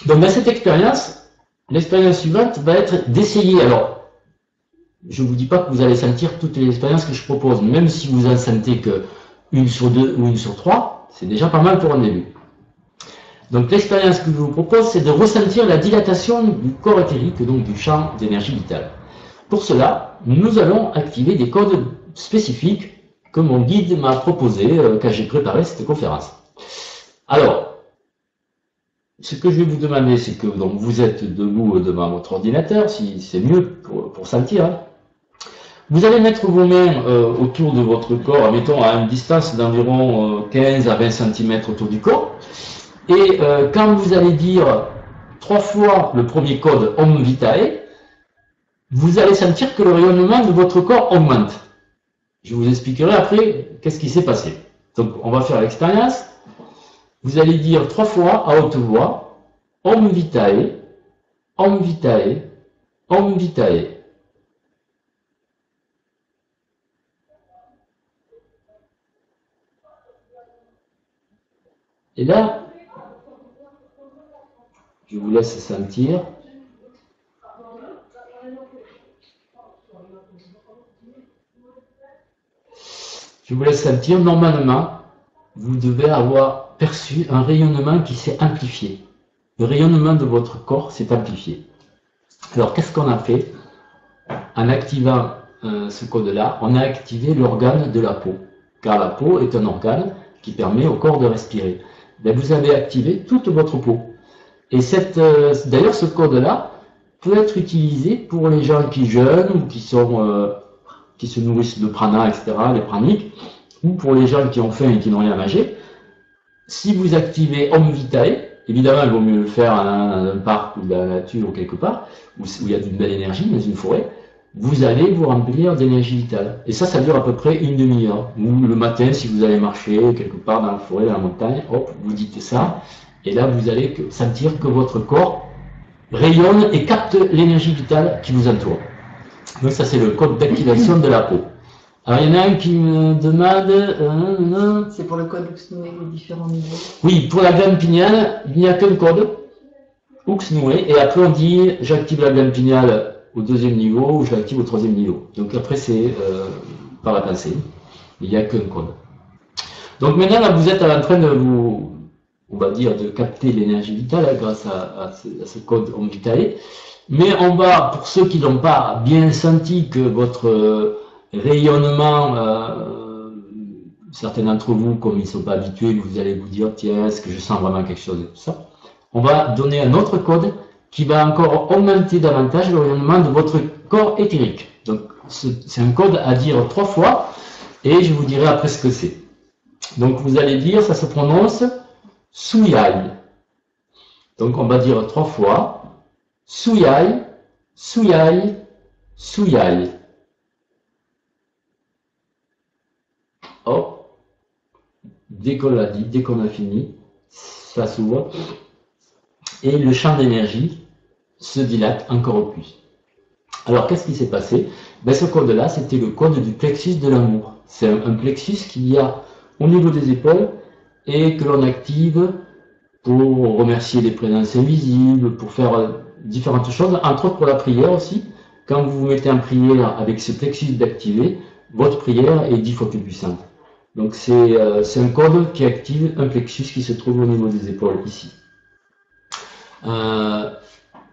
Donc dans cette expérience, l'expérience suivante va être d'essayer. Alors, je ne vous dis pas que vous allez sentir toutes les expériences que je propose, même si vous en sentez que une sur 2 ou une sur 3, c'est déjà pas mal pour un début. Donc l'expérience que je vous propose, c'est de ressentir la dilatation du corps éthérique, donc du champ d'énergie vitale. Pour cela, nous allons activer des codes spécifiques que mon guide m'a proposé quand j'ai préparé cette conférence. Alors, ce que je vais vous demander, c'est que donc, vous êtes debout devant votre ordinateur, si c'est mieux pour sentir. Hein. Vous allez mettre vos mains autour de votre corps, mettons à une distance d'environ 15 à 20 cm autour du corps. Et quand vous allez dire 3 fois le premier code Om Vitae, vous allez sentir que le rayonnement de votre corps augmente. Je vous expliquerai après qu'est-ce qui s'est passé. Donc on va faire l'expérience. Vous allez dire 3 fois à haute voix Om Vitae, Om Vitae, Om Vitae. Et là, je vous laisse sentir. Je vous laisse sentir. Normalement, vous devez avoir perçu un rayonnement qui s'est amplifié. Le rayonnement de votre corps s'est amplifié. Alors, qu'est-ce qu'on a fait? En activant ce code-là, on a activé l'organe de la peau. Car la peau est un organe qui permet au corps de respirer. Ben, vous avez activé toute votre peau. Et d'ailleurs, ce code-là peut être utilisé pour les gens qui jeûnent ou qui se nourrissent de prana, etc., les praniques, ou pour les gens qui ont faim et qui n'ont rien à manger. Si vous activez Om Vitae, évidemment, il vaut mieux le faire dans un parc ou dans la nature ou quelque part, où il y a d'une belle énergie, dans une forêt. vous allez vous remplir d'énergie vitale. Et ça dure à peu près une demi-heure. Ou le matin, si vous allez marcher quelque part dans la forêt, dans la montagne, hop, vous dites ça. Et là, vous allez sentir que votre corps rayonne et capte l'énergie vitale qui vous entoure. Donc ça, c'est le code d'activation de la peau. Alors, il y en a un qui me demande... C'est pour le code Uxnoué, les différents niveaux. Oui, pour la glande pinéale, il n'y a qu'un code, Uxnoué, et après on dit j'active la glande pinéale au deuxième niveau ou je l'active au troisième niveau. Donc après c'est par la pensée, il n'y a qu'un code. Donc maintenant là, vous êtes en train de vous, on va dire, de capter l'énergie vitale hein, grâce à ce code Om Vitae. Mais on va, pour ceux qui n'ont pas bien senti que votre rayonnement, certains d'entre vous, comme ils ne sont pas habitués, vous allez vous dire, tiens, est-ce que je sens vraiment quelque chose et tout ça. On va donner un autre code qui va encore augmenter davantage le rayonnement de votre corps éthérique. Donc, c'est un code à dire 3 fois, et je vous dirai après ce que c'est. Donc, vous allez dire, ça se prononce Suyai. Donc, on va dire 3 fois Suyai, Suyai, Suyai. Hop. Dès qu'on l'a dit, dès qu'on a fini, ça s'ouvre. Et le champ d'énergie se dilate encore plus. Alors, qu'est-ce qui s'est passé? Ben, ce code-là, c'était le code du plexus de l'amour. C'est un plexus qu'il y a au niveau des épaules et que l'on active pour remercier les présences invisibles, pour faire différentes choses, entre autres pour la prière aussi. Quand vous vous mettez en prière avec ce plexus d'activer, votre prière est 10 fois plus puissante. Donc, c'est un code qui active un plexus qui se trouve au niveau des épaules ici.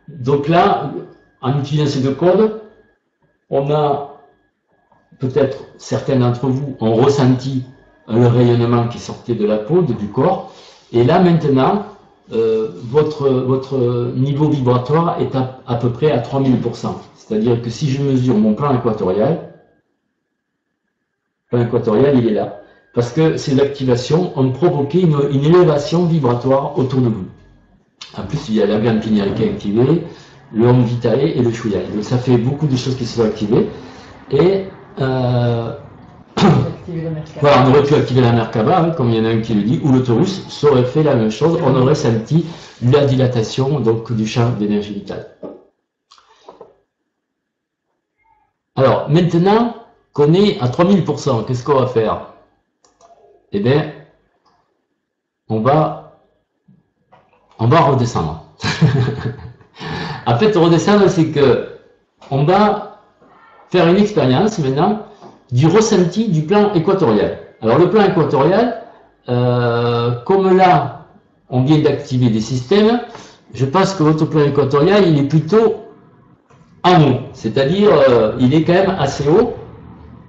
Donc là, en utilisant ces deux codes, on a peut-être certains d'entre vous ont ressenti le rayonnement qui sortait de la peau, du corps, et là maintenant, votre niveau vibratoire est à peu près à 3000%. C'est-à-dire que si je mesure mon plan équatorial, il est là. Parce que ces activations ont provoqué une élévation vibratoire autour de vous. En plus, il y a la glande pinéale qui est activée, le Om Vitae et le Suyai. Donc ça fait beaucoup de choses qui se sont activées. Et voilà, on aurait pu activer la Merkaba, hein, comme il y en a un qui le dit, ou le Taurus, ça aurait fait la même chose. On aurait senti la dilatation donc, du champ d'énergie vitale. Alors, maintenant qu'on est à 3000%, qu'est-ce qu'on va faire? Eh bien, on va redescendre. En fait, redescendre, c'est que on va faire une expérience maintenant du ressenti du plan équatorial. Alors, le plan équatorial, comme là, on vient d'activer des systèmes, je pense que votre plan équatorial, il est plutôt en haut. C'est-à-dire, il est quand même assez haut.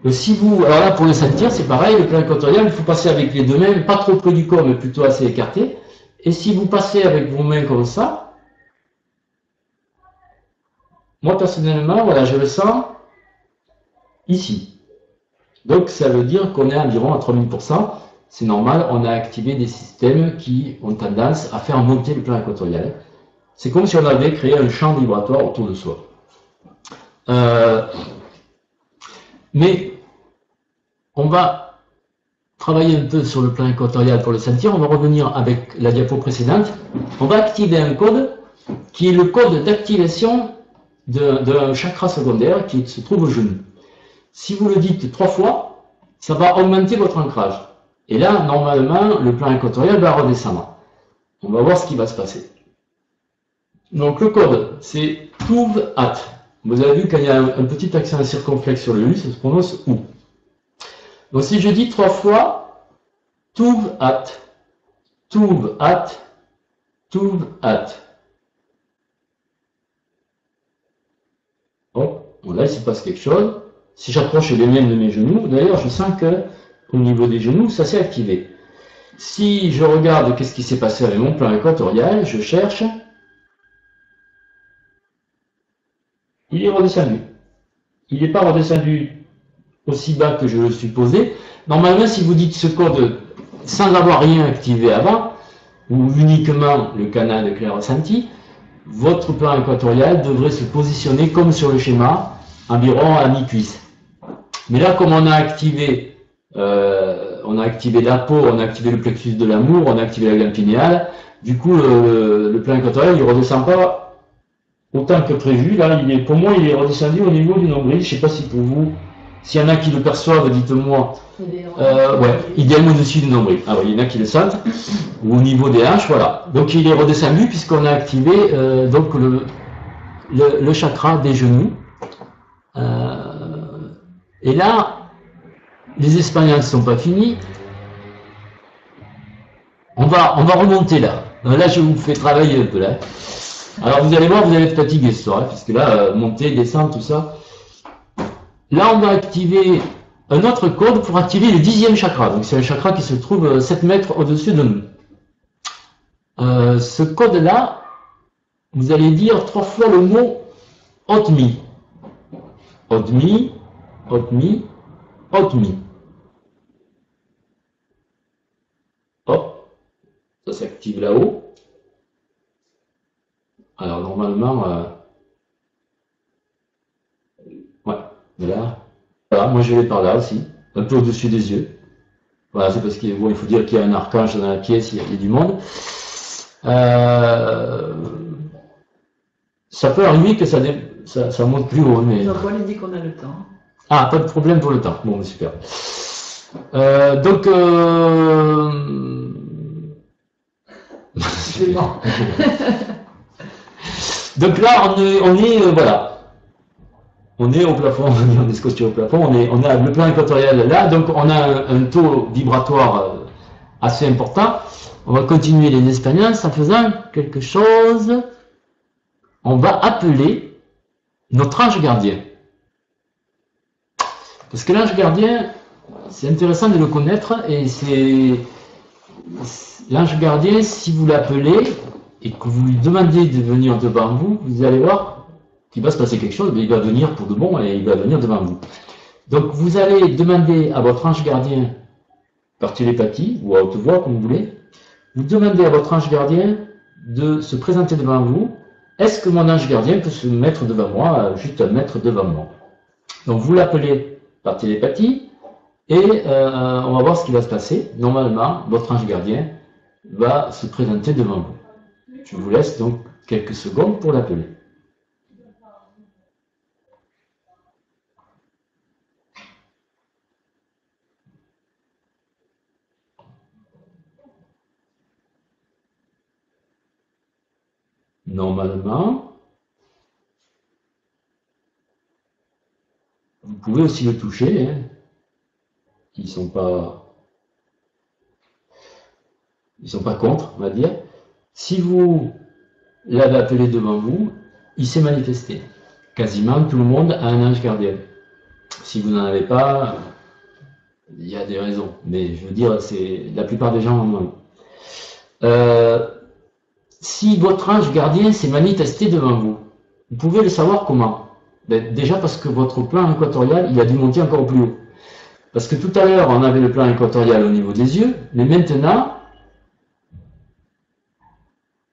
Si vous, alors là, pour le sentir, c'est pareil, le plan équatorial, il faut passer avec les deux mains, pas trop près du corps, mais plutôt assez écarté. Et si vous passez avec vos mains comme ça, moi personnellement, voilà, je le sens ici. Donc ça veut dire qu'on est environ à 3000%. C'est normal, on a activé des systèmes qui ont tendance à faire monter le plan équatorial. C'est comme si on avait créé un champ vibratoire autour de soi. Mais on va travailler un peu sur le plan équatorial pour le sentir. On va revenir avec la diapo précédente. On va activer un code qui est le code d'activation d'un chakra secondaire qui se trouve au genou. Si vous le dites 3 fois, ça va augmenter votre ancrage. Et là, normalement, le plan équatorial va redescendre. On va voir ce qui va se passer. Donc le code, c'est Tuv-At. Vous avez vu qu'il y a un petit accent circonflexe sur le U, ça se prononce OU. Donc si je dis 3 fois Tuv-At, Tuv-At, Tuv-At. Bon, là il se passe quelque chose. Si j'approche les mêmes de mes genoux, d'ailleurs je sens que au niveau des genoux, ça s'est activé. Si je regarde qu'est-ce qui s'est passé avec mon plan équatorial, je cherche. Il est redescendu. Il n'est pas redescendu aussi bas que je le supposais. Normalement, si vous dites ce code sans avoir rien activé avant, ou uniquement le canal de clair ressenti, votre plan équatorial devrait se positionner comme sur le schéma, environ à mi-cuisse. Mais là, comme on a activé la peau, on a activé le plexus de l'amour, on a activé la glande pinéale, du coup, le plan équatorial, il ne redescend pas autant que prévu. Là, pour moi, il est redescendu au niveau du nombril. Je ne sais pas si pour vous, s'il y en a qui le perçoivent, dites-moi. Ouais, idéalement au-dessus du nombril. Ah oui, il y en a qui le sentent. Ou au niveau des hanches, voilà. Donc, il est redescendu puisqu'on a activé donc le chakra des genoux. Et là, les expériences ne sont pas finies. On va remonter là. Là, je vous fais travailler un peu là. Alors, vous allez voir, vous allez être fatigué ce soir, puisque là, monter, descendre, tout ça. Là, on va activer un autre code pour activer le 10e chakra. Donc, c'est un chakra qui se trouve 7 mètres au-dessus de nous. Ce code-là, vous allez dire 3 fois le mot Otmi. Otmi, Otmi, Otmi. Hop, ça s'active là-haut. Alors normalement, ouais, mais là, voilà, moi je vais par là aussi, un peu au-dessus des yeux. Voilà, c'est parce qu'il bon, il faut dire qu'il y a un archange dans la pièce, il y a du monde. Ça peut arriver que ça monte plus haut, mais... Jean-Paul, il dit qu'on a le temps. Ah, pas de problème pour le temps. Bon, super. Donc, C'est bon. donc là, voilà. On est au plafond, on est scotché au plafond, on a le plan équatorial là, donc on a un taux vibratoire assez important. On va continuer les expériences en faisant quelque chose. On va appeler notre ange gardien. Parce que l'ange gardien, c'est intéressant de le connaître, et c'est l'ange gardien, si vous l'appelez et que vous lui demandez de venir devant vous, vous allez voir qu'il va se passer quelque chose, mais il va venir pour de bon et il va venir devant vous. Donc vous allez demander à votre ange gardien, par télépathie ou à haute voix, comme vous voulez, vous demandez à votre ange gardien de se présenter devant vous. Est-ce que mon ange gardien peut se mettre devant moi, juste un mètre devant moi? Donc vous l'appelez par télépathie, et on va voir ce qui va se passer. Normalement, votre ange gardien va se présenter devant vous. Je vous laisse donc quelques secondes pour l'appeler. Normalement, vous pouvez aussi le toucher, hein. Ils sont pas contre, on va dire. Si vous l'avez appelé devant vous, il s'est manifesté. Quasiment tout le monde a un ange gardien. Si vous n'en avez pas, il y a des raisons. Mais je veux dire, la plupart des gens en ont. Si votre ange gardien s'est manifesté devant vous, vous pouvez le savoir comment? Déjà parce que votre plan équatorial, il a dû monter encore plus haut. Parce que tout à l'heure, on avait le plan équatorial au niveau des yeux, mais maintenant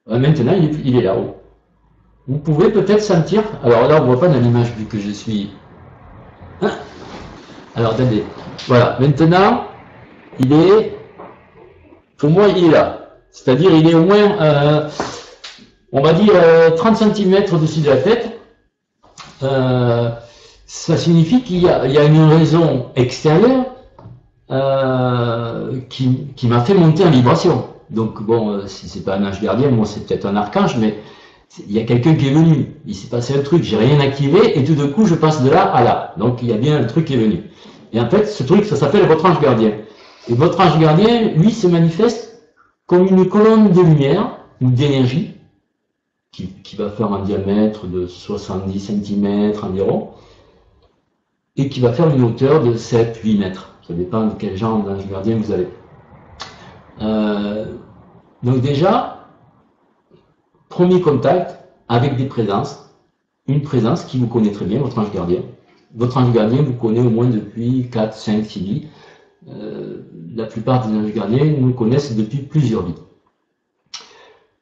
il est là-haut. Vous pouvez peut-être sentir, alors là on ne voit pas dans l'image vu que je suis... Alors attendez, voilà, maintenant, pour moi il est là. C'est-à-dire il est au moins, on va dire 30 cm au-dessus de la tête. Ça signifie qu'il y a une raison extérieure qui m'a fait monter en vibration. Donc bon, si c'est pas un ange gardien, moi c'est peut-être un archange, mais il y a quelqu'un qui est venu. Il s'est passé un truc, j'ai rien activé, et tout d'un coup je passe de là à là. Donc il y a bien un truc qui est venu. Et en fait, ce truc, ça s'appelle votre ange gardien. Et votre ange gardien, lui, se manifeste comme une colonne de lumière ou d'énergie qui va faire un diamètre de 70 cm environ, et qui va faire une hauteur de 7-8 mètres. Ça dépend de quel genre d'ange gardien vous avez. Donc déjà, premier contact avec des présences, une présence qui vous connaît très bien, votre ange gardien. Votre ange gardien vous connaît au moins depuis 4, 5, 6 vies. La plupart des anges gardiens nous connaissent depuis plusieurs vies.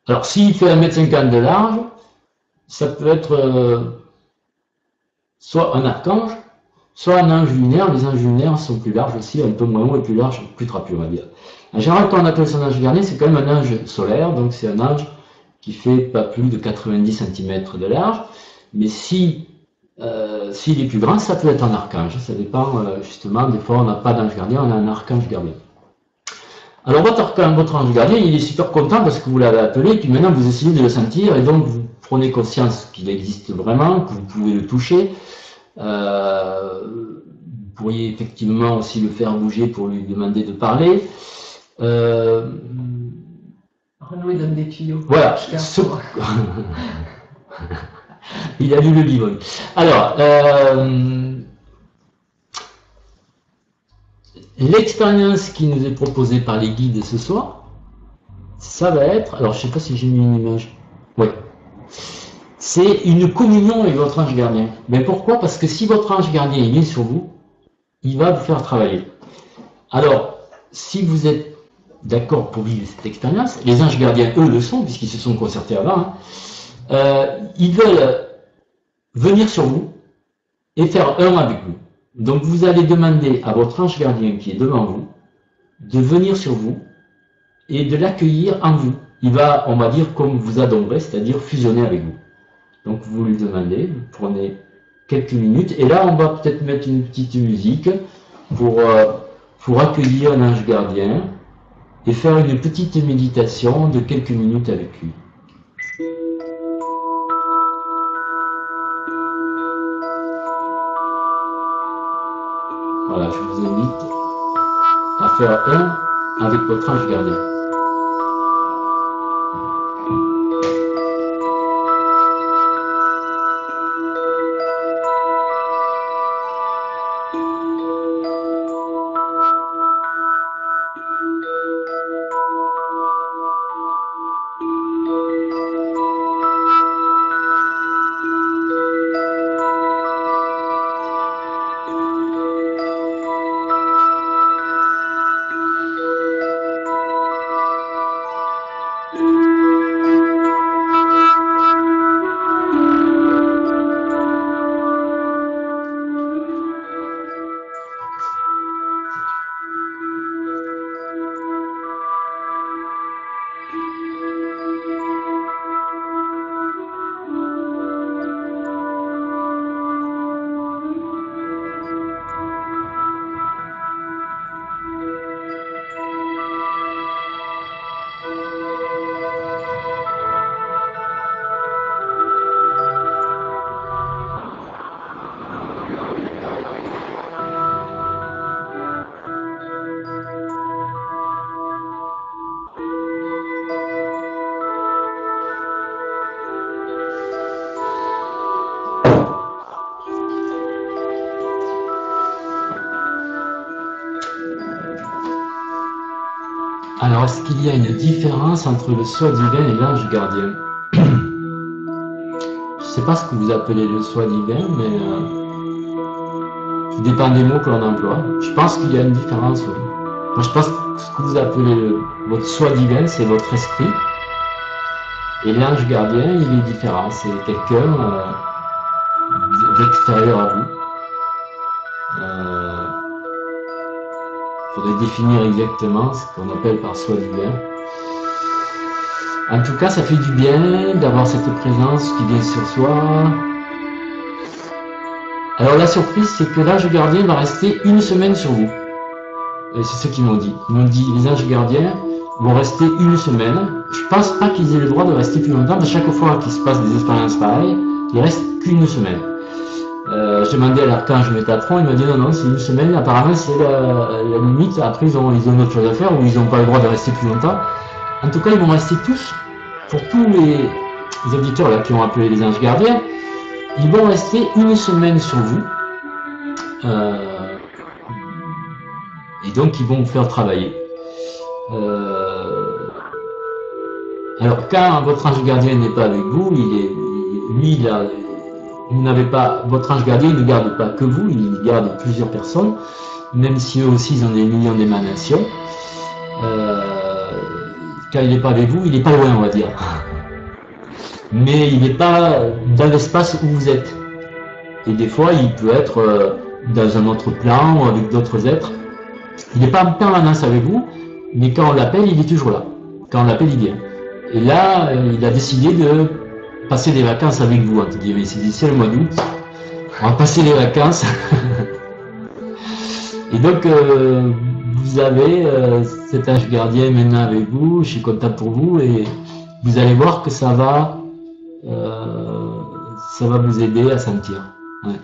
Alors s'il fait 1,50 m de large, ça peut être soit un archange, soit un ange lunaire. Les anges lunaires sont plus larges aussi, un peu moins haut et plus large, plus trapu, on va dire. En général, quand on appelle son ange gardien, c'est quand même un ange solaire, donc c'est un ange qui fait pas plus de 90 cm de large. Mais si s'il est plus grand, ça peut être un archange. Ça dépend justement, des fois on n'a pas d'ange gardien, on a un archange gardien. Alors votre ange gardien, il est super content parce que vous l'avez appelé, puis maintenant vous essayez de le sentir, et donc vous prenez conscience qu'il existe vraiment, que vous pouvez le toucher. Vous pourriez effectivement aussi le faire bouger pour lui demander de parler. Renaud, il donne des tuyaux. Voilà. Il a lu le livre. Alors, l'expérience qui nous est proposée par les guides ce soir, ça va être, alors je ne sais pas si j'ai mis une image, oui, c'est une communion avec votre ange gardien. Mais pourquoi? Parce que si votre ange gardien est mis sur vous, il va vous faire travailler. Alors, si vous êtes d'accord pour vivre cette expérience, les anges gardiens, eux, le sont, puisqu'ils se sont concertés avant, ils veulent venir sur vous et faire un avec vous. Donc vous allez demander à votre ange gardien qui est devant vous de venir sur vous et de l'accueillir en vous. Il va, on va dire, comme vous adorer, c'est-à-dire fusionner avec vous. Donc vous lui demandez, vous prenez quelques minutes, et là on va peut-être mettre une petite musique pour accueillir un ange gardien et faire une petite méditation de quelques minutes avec lui. Voilà, je vous invite à faire un avec votre ange gardien. Alors, est-ce qu'il y a une différence entre le soi divin et l'ange gardien? Je ne sais pas ce que vous appelez le soi divin, mais tout dépend des mots que l'on emploie. Je pense qu'il y a une différence, oui. Moi, je pense que ce que vous appelez votre soi divin, c'est votre esprit. Et l'ange gardien, il est différent. C'est quelqu'un d'extérieur à vous. Il faudrait définir exactement ce qu'on appelle par soi divin. En tout cas, ça fait du bien d'avoir cette présence qui vient sur soi. Alors la surprise, c'est que l'ange gardien va rester une semaine sur vous. Et c'est ce qu'ils m'ont dit. Ils m'ont dit, les anges gardiens vont rester une semaine. Je pense pas qu'ils aient le droit de rester plus longtemps. De chaque fois qu'il se passe des expériences pareilles, ils restent qu'une semaine. Je demandais à l'archange Métatron, il m'a dit non, c'est une semaine, apparemment c'est la limite, après ils ont autre chose à faire ou ils n'ont pas le droit de rester plus longtemps. En tout cas, ils vont rester tous, pour tous les auditeurs là, qui ont appelé les anges gardiens, ils vont rester une semaine sur vous, et donc ils vont vous faire travailler. Alors quand votre ange gardien n'est pas avec vous, vous n'avez pas, votre ange gardien ne garde pas que vous, il garde plusieurs personnes, même si eux aussi ils ont des millions d'émanations. Quand il n'est pas avec vous, il n'est pas loin, on va dire. Mais il n'est pas dans l'espace où vous êtes. Et des fois, il peut être dans un autre plan ou avec d'autres êtres. Il n'est pas en permanence avec vous, mais quand on l'appelle, il est toujours là. Quand on l'appelle, il vient. Et là, il a décidé de passer des vacances avec vous, entre guillemets. Il s'est dit, c'est le mois d'août, on va passer les vacances. Et donc, vous avez cet ange gardien maintenant avec vous, je suis content pour vous, et vous allez voir que ça va vous aider à sentir. Ouais.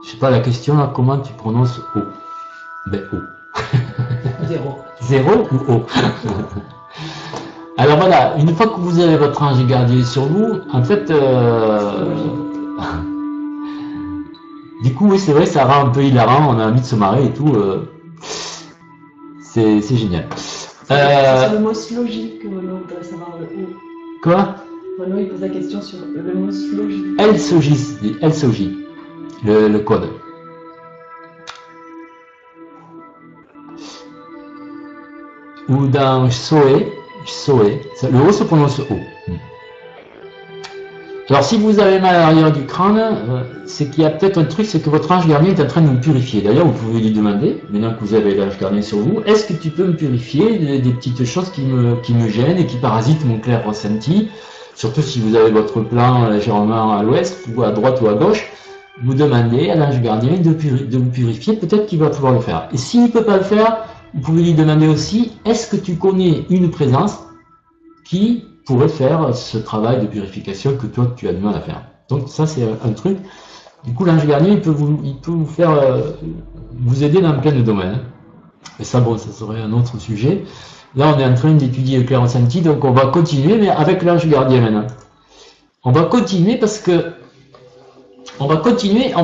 Je sais pas, la question là, comment tu prononces O? Ben O. 0. 0 ou O? Alors voilà, une fois que vous avez votre ange gardien sur vous, en fait, du coup, oui, c'est vrai, ça rend un peu hilarant, on a envie de se marrer et tout, c'est génial. C'est sur le mot slogie que Renaud voudrait savoir le O. Quoi? Renaud, il pose la question sur le mot slogie. El-Soji, le code. Ou dans Soé, le O se prononce O. Alors si vous avez mal à l'arrière du crâne, c'est qu'il y a peut-être un truc, c'est que votre ange gardien est en train de vous purifier. D'ailleurs, vous pouvez lui demander, maintenant que vous avez l'ange gardien sur vous, est-ce que tu peux me purifier des petites choses qui me gênent et qui parasitent mon clair ressenti, surtout si vous avez votre plan légèrement à l'ouest, ou à droite ou à gauche, vous demandez à l'ange gardien de vous purifier, peut-être qu'il va pouvoir le faire. Et s'il ne peut pas le faire, vous pouvez lui demander aussi, est-ce que tu connais une présence qui pourrait faire ce travail de purification que toi tu as du mal à faire. Donc ça c'est un truc. Du coup l'ange gardien il peut vous faire vous aider dans plein de domaines. Et ça bon, ça serait un autre sujet. Là on est en train d'étudier le clair ressenti, donc on va continuer, mais avec l'ange gardien maintenant. On va continuer parce que on va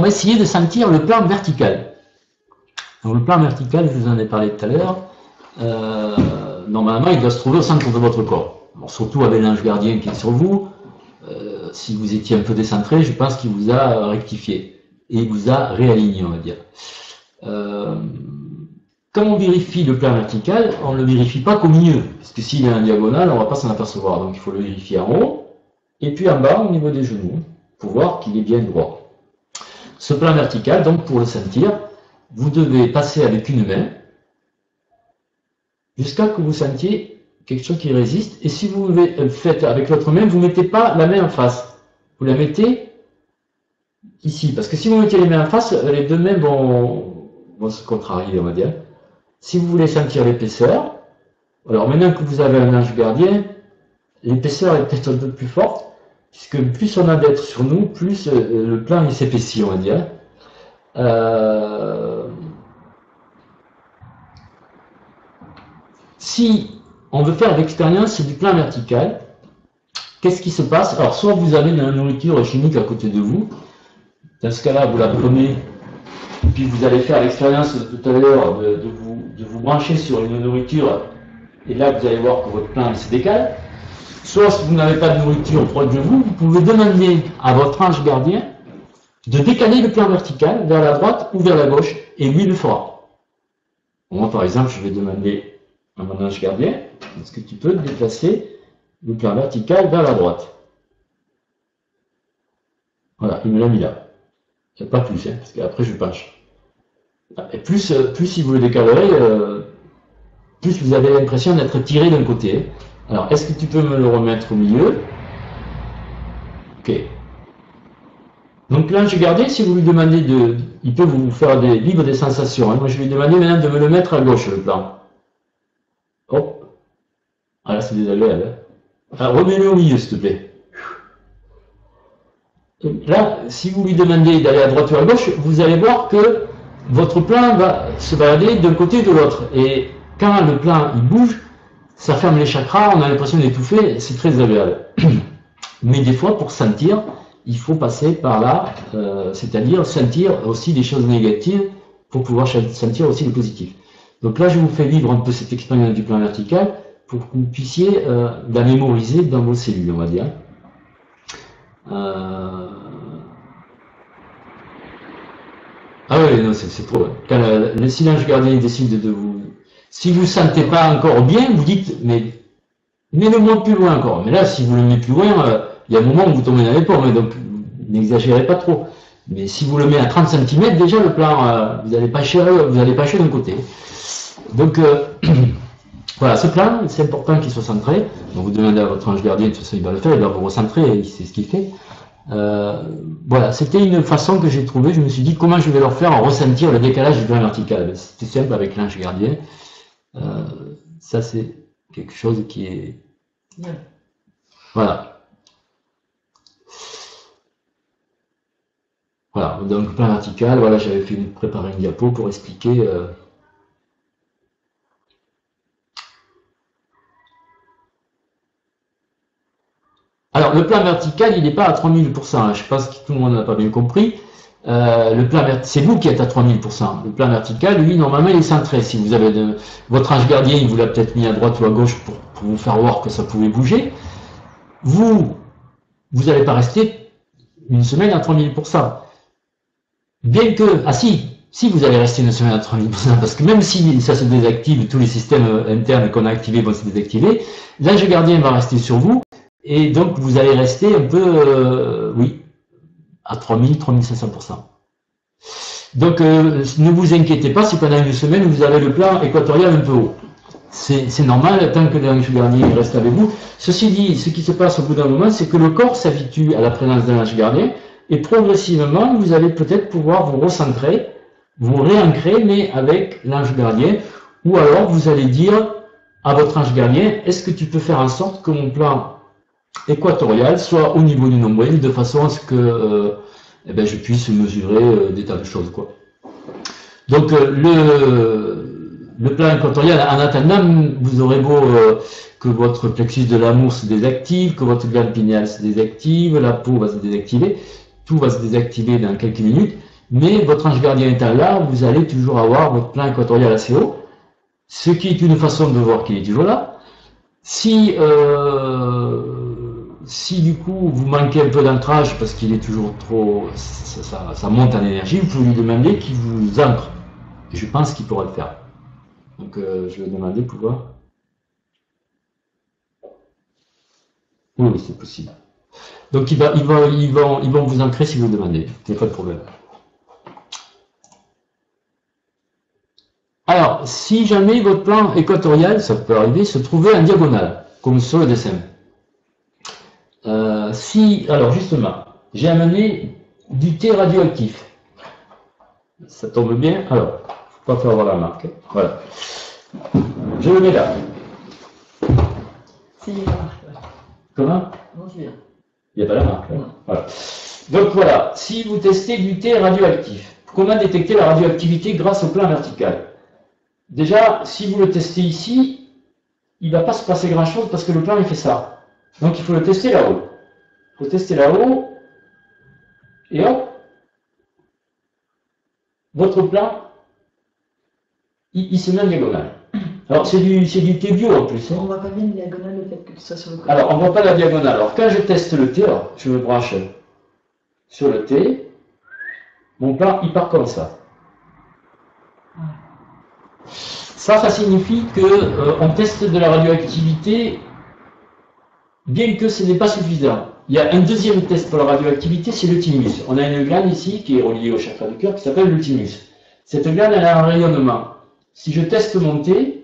essayer de sentir le plan vertical. Donc le plan vertical, je vous en ai parlé tout à l'heure. Normalement il doit se trouver au centre de votre corps. Bon, surtout avec l'ange gardien qui est sur vous, si vous étiez un peu décentré, je pense qu'il vous a rectifié et il vous a réaligné, on va dire. Quand on vérifie le plan vertical, on ne le vérifie pas qu'au milieu, parce que s'il est en diagonale, on ne va pas s'en apercevoir. Donc il faut le vérifier en haut et puis en bas au niveau des genoux pour voir qu'il est bien droit. Ce plan vertical, donc pour le sentir, vous devez passer avec une main jusqu'à que vous sentiez quelque chose qui résiste, et si vous le faites avec l'autre main, vous ne mettez pas la main en face, vous la mettez ici, parce que si vous mettez les mains en face, les deux mains vont se contrarier, on va dire. Si vous voulez sentir l'épaisseur, alors maintenant que vous avez un ange gardien, l'épaisseur est peut-être un peu plus forte, puisque plus on a d'être sur nous, plus le plan il s'épaissit, on va dire. Si on veut faire l'expérience du plan vertical, qu'est-ce qui se passe? Alors, soit vous avez de la nourriture chimique à côté de vous, dans ce cas-là, vous la prenez, puis vous allez faire l'expérience de tout à l'heure de vous brancher sur une nourriture, et là, vous allez voir que votre plan se décale. Soit, si vous n'avez pas de nourriture proche de vous, vous pouvez demander à votre ange gardien de décaler le plan vertical vers la droite ou vers la gauche, et lui le fera. Moi, par exemple, je vais demander à mon ange gardien, est-ce que tu peux déplacer le plan vertical vers la droite? Voilà, il me l'a mis là. Il n'y a pas plus, hein, parce qu'après je penche. Et plus si vous le décalerez, plus vous avez l'impression d'être tiré d'un côté. Alors, est-ce que tu peux me le remettre au milieu? Ok. Donc l'ange gardien, si vous lui demandez il peut vous faire vivre des sensations. Hein. Moi, je vais lui demander maintenant de me le mettre à gauche, le plan. Hop. Ah là, c'est désagréable. Alors, remets-le au milieu, s'il te plaît. Et là, si vous lui demandez d'aller à droite ou à gauche, vous allez voir que votre plan va se balader d'un côté ou de l'autre. Et quand le plan il bouge, ça ferme les chakras, on a l'impression d'étouffer, c'est très agréable. Mais des fois, pour sentir, il faut passer par là, c'est-à-dire sentir aussi des choses négatives pour pouvoir sentir aussi le positif. Donc là, je vous fais vivre un peu cette expérience du plan vertical pour que vous puissiez la mémoriser dans vos cellules, on va dire. Ah oui, non, c'est trop. Quand si l'ange gardien décide de vous... Si vous ne sentez pas encore bien, vous dites, mais mets-le moins plus loin encore. Mais là, si vous le mettez plus loin, il y a un moment où vous tombez dans les pommes, donc n'exagérez pas trop. Mais si vous le mettez à 30 cm, déjà le plan, vous allez pâcher d'un côté. Donc, voilà, ce plan, c'est important qu'il soit centré. Donc vous demandez à votre ange gardien, de toute façon il va le faire, il va vous recentrer, c'est ce qu'il fait. Voilà, c'était une façon que j'ai trouvée, je me suis dit comment je vais leur faire ressentir le décalage du plan vertical. C'était simple avec l'ange gardien. Ça c'est quelque chose qui est... Voilà. Voilà, donc plan vertical, voilà, j'avais préparé une diapo pour expliquer... Alors, le plan vertical, il n'est pas à 3000%. Hein. Je pense que tout le monde n'a pas bien compris. Le plan c'est vous qui êtes à 3000%. Le plan vertical, lui, normalement, il est centré. Si vous avez votre ange gardien, il vous l'a peut-être mis à droite ou à gauche pour vous faire voir que ça pouvait bouger. Vous n'allez pas rester une semaine à 3000%. Bien que, si vous allez rester une semaine à 3000%, parce que même si ça se désactive, tous les systèmes internes qu'on a activés vont se désactiver, l'ange gardien va rester sur vous. Et donc, vous allez rester un peu, oui, à 3000, 3500%. Donc, ne vous inquiétez pas si pendant une semaine, vous avez le plan équatorial un peu haut. C'est normal, tant que l'ange gardien reste avec vous. Ceci dit, ce qui se passe au bout d'un moment, c'est que le corps s'habitue à la présence d'un ange gardien, et progressivement, vous allez peut-être pouvoir vous recentrer, vous réancrer, mais avec l'ange gardien, ou alors vous allez dire à votre ange gardien, est-ce que tu peux faire en sorte que mon plan équatorial soit au niveau du nombril de façon à ce que je puisse mesurer des tas de choses, quoi. Donc le plan équatorial, en attendant, vous aurez beau que votre plexus de l'amour se désactive, que votre glande pinéale se désactive, la peau va se désactiver, tout va se désactiver dans quelques minutes, mais votre ange gardien étant là, vous allez toujours avoir votre plan équatorial assez haut, ce qui est une façon de voir qu'il est toujours là. Si du coup vous manquez un peu d'ancrage parce qu'il est toujours trop, ça monte en énergie, vous pouvez lui demander qu'il vous ancre. Et je pense qu'il pourra le faire. Donc je vais demander pouvoir. Oui, c'est possible. Donc ils vont vous ancrer si vous le demandez. Il n'y a pas de problème. Alors, si jamais votre plan équatorial, ça peut arriver, se trouvait en diagonale, comme sur le dessin. Alors justement, j'ai amené du thé radioactif. Ça tombe bien. Alors, faut pas faire voir la marque. Voilà. Je le mets là. Si, il y a la marque. Comment? Non, je viens. Il n'y a pas la marque. Hein. Voilà. Donc voilà, si vous testez du thé radioactif, comment détecter la radioactivité grâce au plan vertical? Déjà, si vous le testez ici, il ne va pas se passer grand-chose parce que le plan il fait ça. Donc il faut le tester là-haut. Il faut tester là-haut, et hop, votre plan, il se met en diagonale. Alors c'est du thé bio en plus. Hein. On ne voit pas bien une diagonale le fait que tu sois sur le côté. Alors on ne voit pas la diagonale. Alors quand je teste le thé, alors, je me branche sur le thé, mon plan il part comme ça. Ça signifie qu'on teste de la radioactivité, bien que ce n'est pas suffisant. Il y a un deuxième test pour la radioactivité, c'est le thymus. On a une glande ici qui est reliée au chakra du cœur qui s'appelle le thymus. Cette glande, elle a un rayonnement. Si je teste mon thé,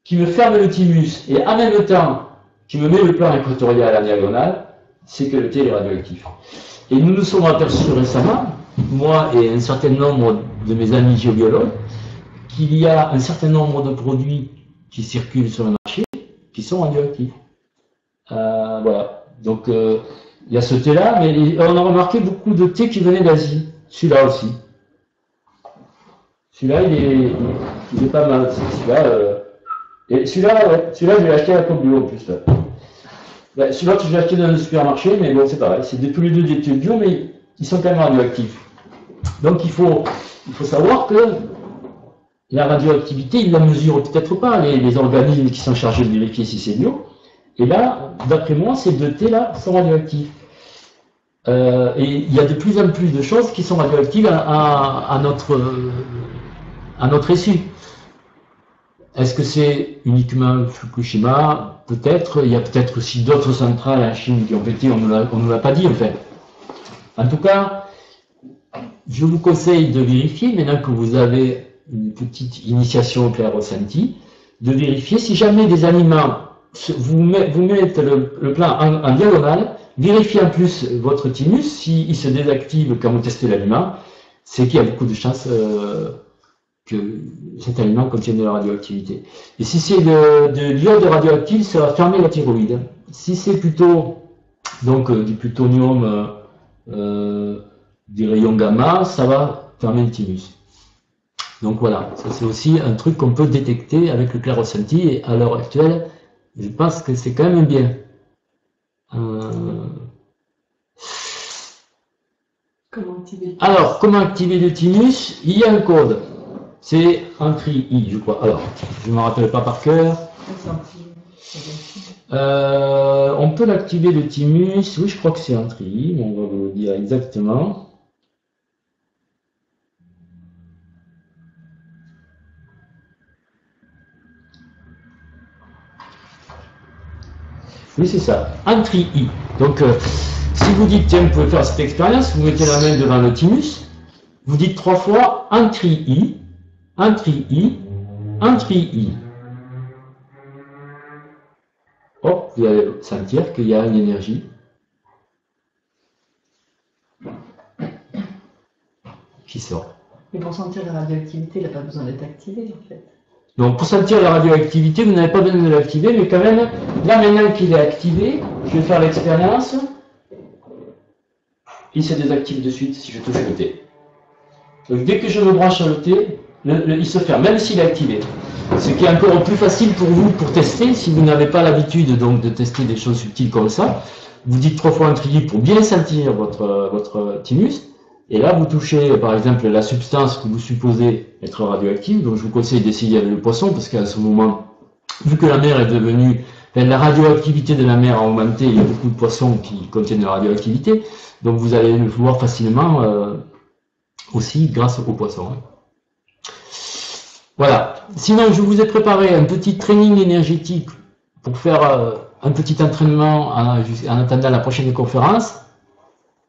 qui me ferme le thymus, et en même temps qui me met le plan équatorial à la diagonale, c'est que le thé est radioactif. Et nous nous sommes aperçus récemment, moi et un certain nombre de mes amis géobiologues, qu'il y a un certain nombre de produits qui circulent sur le marché qui sont radioactifs. Voilà. Donc, il y a ce thé-là, mais on a remarqué beaucoup de thés qui venaient d'Asie. Celui-là aussi. Celui-là, il est pas mal. Et celui-là, ouais. Celui-là, je l'ai acheté à la Coop Bio en plus. Ben, celui-là, je l'ai acheté dans le supermarché, mais bon, c'est pareil. C'est tous les deux des thés bio, mais ils sont quand même radioactifs. Donc, il faut savoir que la radioactivité, ils la mesurent peut-être pas, les organismes qui sont chargés de vérifier si c'est bio. Et là, d'après moi, ces deux thés-là sont radioactifs. Et il y a de plus en plus de choses qui sont radioactives à notre issue. Est-ce que c'est uniquement Fukushima? Peut-être. Il y a peut-être aussi d'autres centrales en Chine qui ont pété, on ne l'a pas dit en fait. En tout cas, je vous conseille de vérifier, maintenant que vous avez une petite initiation au clair ressenti, de vérifier si jamais des aliments, vous mettez le plan en diagonale, vérifiez en plus votre thymus, s'il se désactive quand vous testez l'aliment, c'est qu'il y a beaucoup de chances que cet aliment contienne de la radioactivité. Et si c'est de l'iode radioactif, ça va fermer la thyroïde. Si c'est plutôt donc du plutonium, des rayons gamma, ça va fermer le thymus. Donc voilà, ça c'est aussi un truc qu'on peut détecter avec le clair ressenti, et à l'heure actuelle, je pense que c'est quand même bien. Alors, comment activer le thymus? Il y a un code, c'est un tri-I, je crois. Alors, je ne me rappelle pas par cœur. On peut l'activer le thymus, oui, je crois que c'est un tri-I, mais on va vous le dire exactement. Oui, c'est ça, un tri-I. Donc, si vous dites, tiens, vous pouvez faire cette expérience, vous mettez la main devant le thymus, vous dites 3 fois un tri-I, un tri-I, un tri-I. Hop, vous allez sentir qu'il y a une énergie qui sort. Mais pour sentir la radioactivité, il n'a pas besoin d'être activé en fait. Donc pour sentir la radioactivité, vous n'avez pas besoin de l'activer, mais quand même, là maintenant qu'il est activé, je vais faire l'expérience. Il se désactive de suite si je touche le T. Donc dès que je me branche sur le T, il se ferme, même s'il est activé. Ce qui est encore plus facile pour vous pour tester, si vous n'avez pas l'habitude donc de tester des choses subtiles comme ça. Vous dites 3 fois un tri pour bien sentir votre thymus. Et là, vous touchez, par exemple, la substance que vous supposez être radioactive. Donc, je vous conseille d'essayer avec le poisson, parce qu'à ce moment, vu que la mer est devenue, la radioactivité de la mer a augmenté, il y a beaucoup de poissons qui contiennent de la radioactivité. Donc, vous allez le voir facilement aussi grâce aux poissons. Voilà. Sinon, je vous ai préparé un petit training énergétique pour faire un petit entraînement en attendant la prochaine conférence.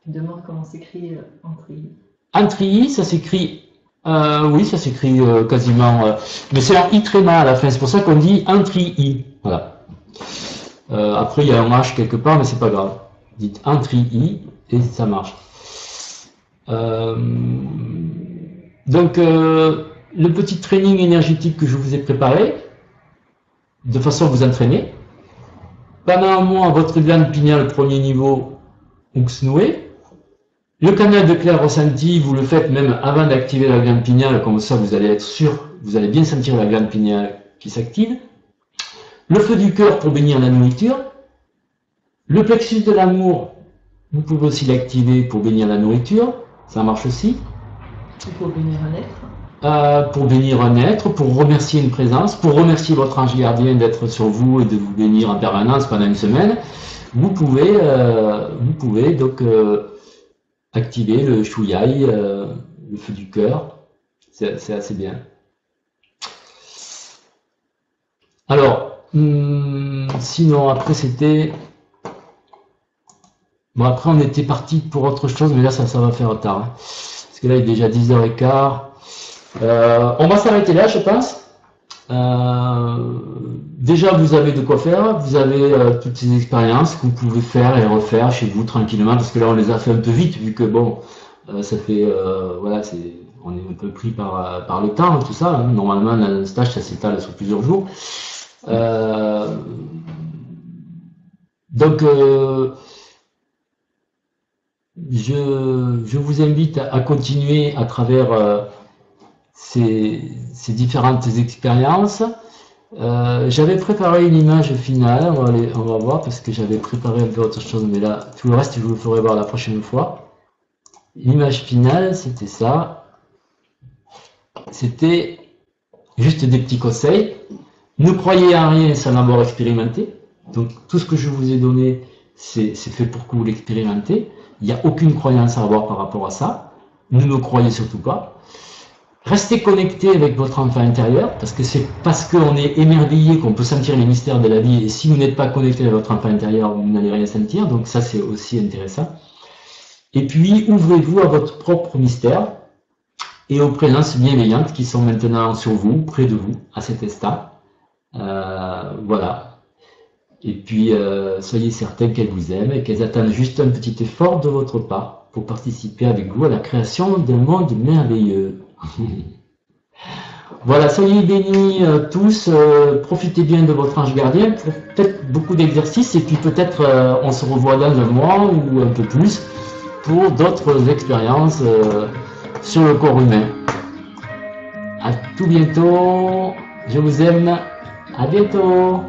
Je demande comment s'écrit Antrilly. Antrilly, ça s'écrit, oui, ça s'écrit quasiment, mais c'est un I tréma à la fin, c'est pour ça qu'on dit Antrilly. Voilà. Après, il y a un H quelque part, mais c'est pas grave. Dites Antrilly et ça marche. Donc, le petit training énergétique que je vous ai préparé, de façon à vous entraîner. Pendant un mois, votre glande pinéale premier niveau, noué. Le canal de clair ressenti, vous le faites même avant d'activer la glande pinéale, comme ça vous allez être sûr, vous allez bien sentir la glande pinéale qui s'active. Le feu du cœur pour bénir la nourriture. Le plexus de l'amour, vous pouvez aussi l'activer pour bénir la nourriture, ça marche aussi. Pour bénir un être. Pour bénir un être, pour remercier une présence, pour remercier votre ange gardien d'être sur vous et de vous bénir en permanence pendant une semaine. Vous pouvez donc activer le chouïaï, le feu du cœur, c'est assez bien. Alors, sinon après c'était... Bon après on était parti pour autre chose, mais là ça va faire tard. Hein. Parce que là il est déjà 10h15. On va s'arrêter là je pense. Déjà vous avez de quoi faire, vous avez toutes ces expériences que vous pouvez faire et refaire chez vous tranquillement, parce que là on les a fait un peu vite, vu que bon, ça fait, voilà, on est un peu pris par le temps, tout ça, hein. Normalement un stage ça s'étale sur plusieurs jours. Donc je vous invite à continuer à travers ces différentes expériences. J'avais préparé une image finale, on va voir, parce que j'avais préparé un peu autre chose, mais là, tout le reste, je vous le ferai voir la prochaine fois. L'image finale, c'était ça. C'était juste des petits conseils. Ne croyez en rien sans l'avoir expérimenté. Donc, tout ce que je vous ai donné, c'est fait pour que vous l'expérimentez. Il n'y a aucune croyance à avoir par rapport à ça. Ne me croyez surtout pas. Restez connecté avec votre enfant intérieur, parce que c'est parce qu'on est émerveillé qu'on peut sentir les mystères de la vie, et si vous n'êtes pas connecté avec votre enfant intérieur, vous n'allez rien sentir, donc ça c'est aussi intéressant. Et puis, ouvrez-vous à votre propre mystère, et aux présences bienveillantes qui sont maintenant sur vous, près de vous, à cet instant. Voilà. Et puis, soyez certains qu'elles vous aiment, et qu'elles attendent juste un petit effort de votre part, pour participer avec vous à la création d'un monde merveilleux. Voilà, soyez bénis tous, profitez bien de votre ange gardien, peut-être beaucoup d'exercices, et puis peut-être on se revoit dans un mois ou un peu plus pour d'autres expériences sur le corps humain. À tout bientôt, je vous aime, à bientôt.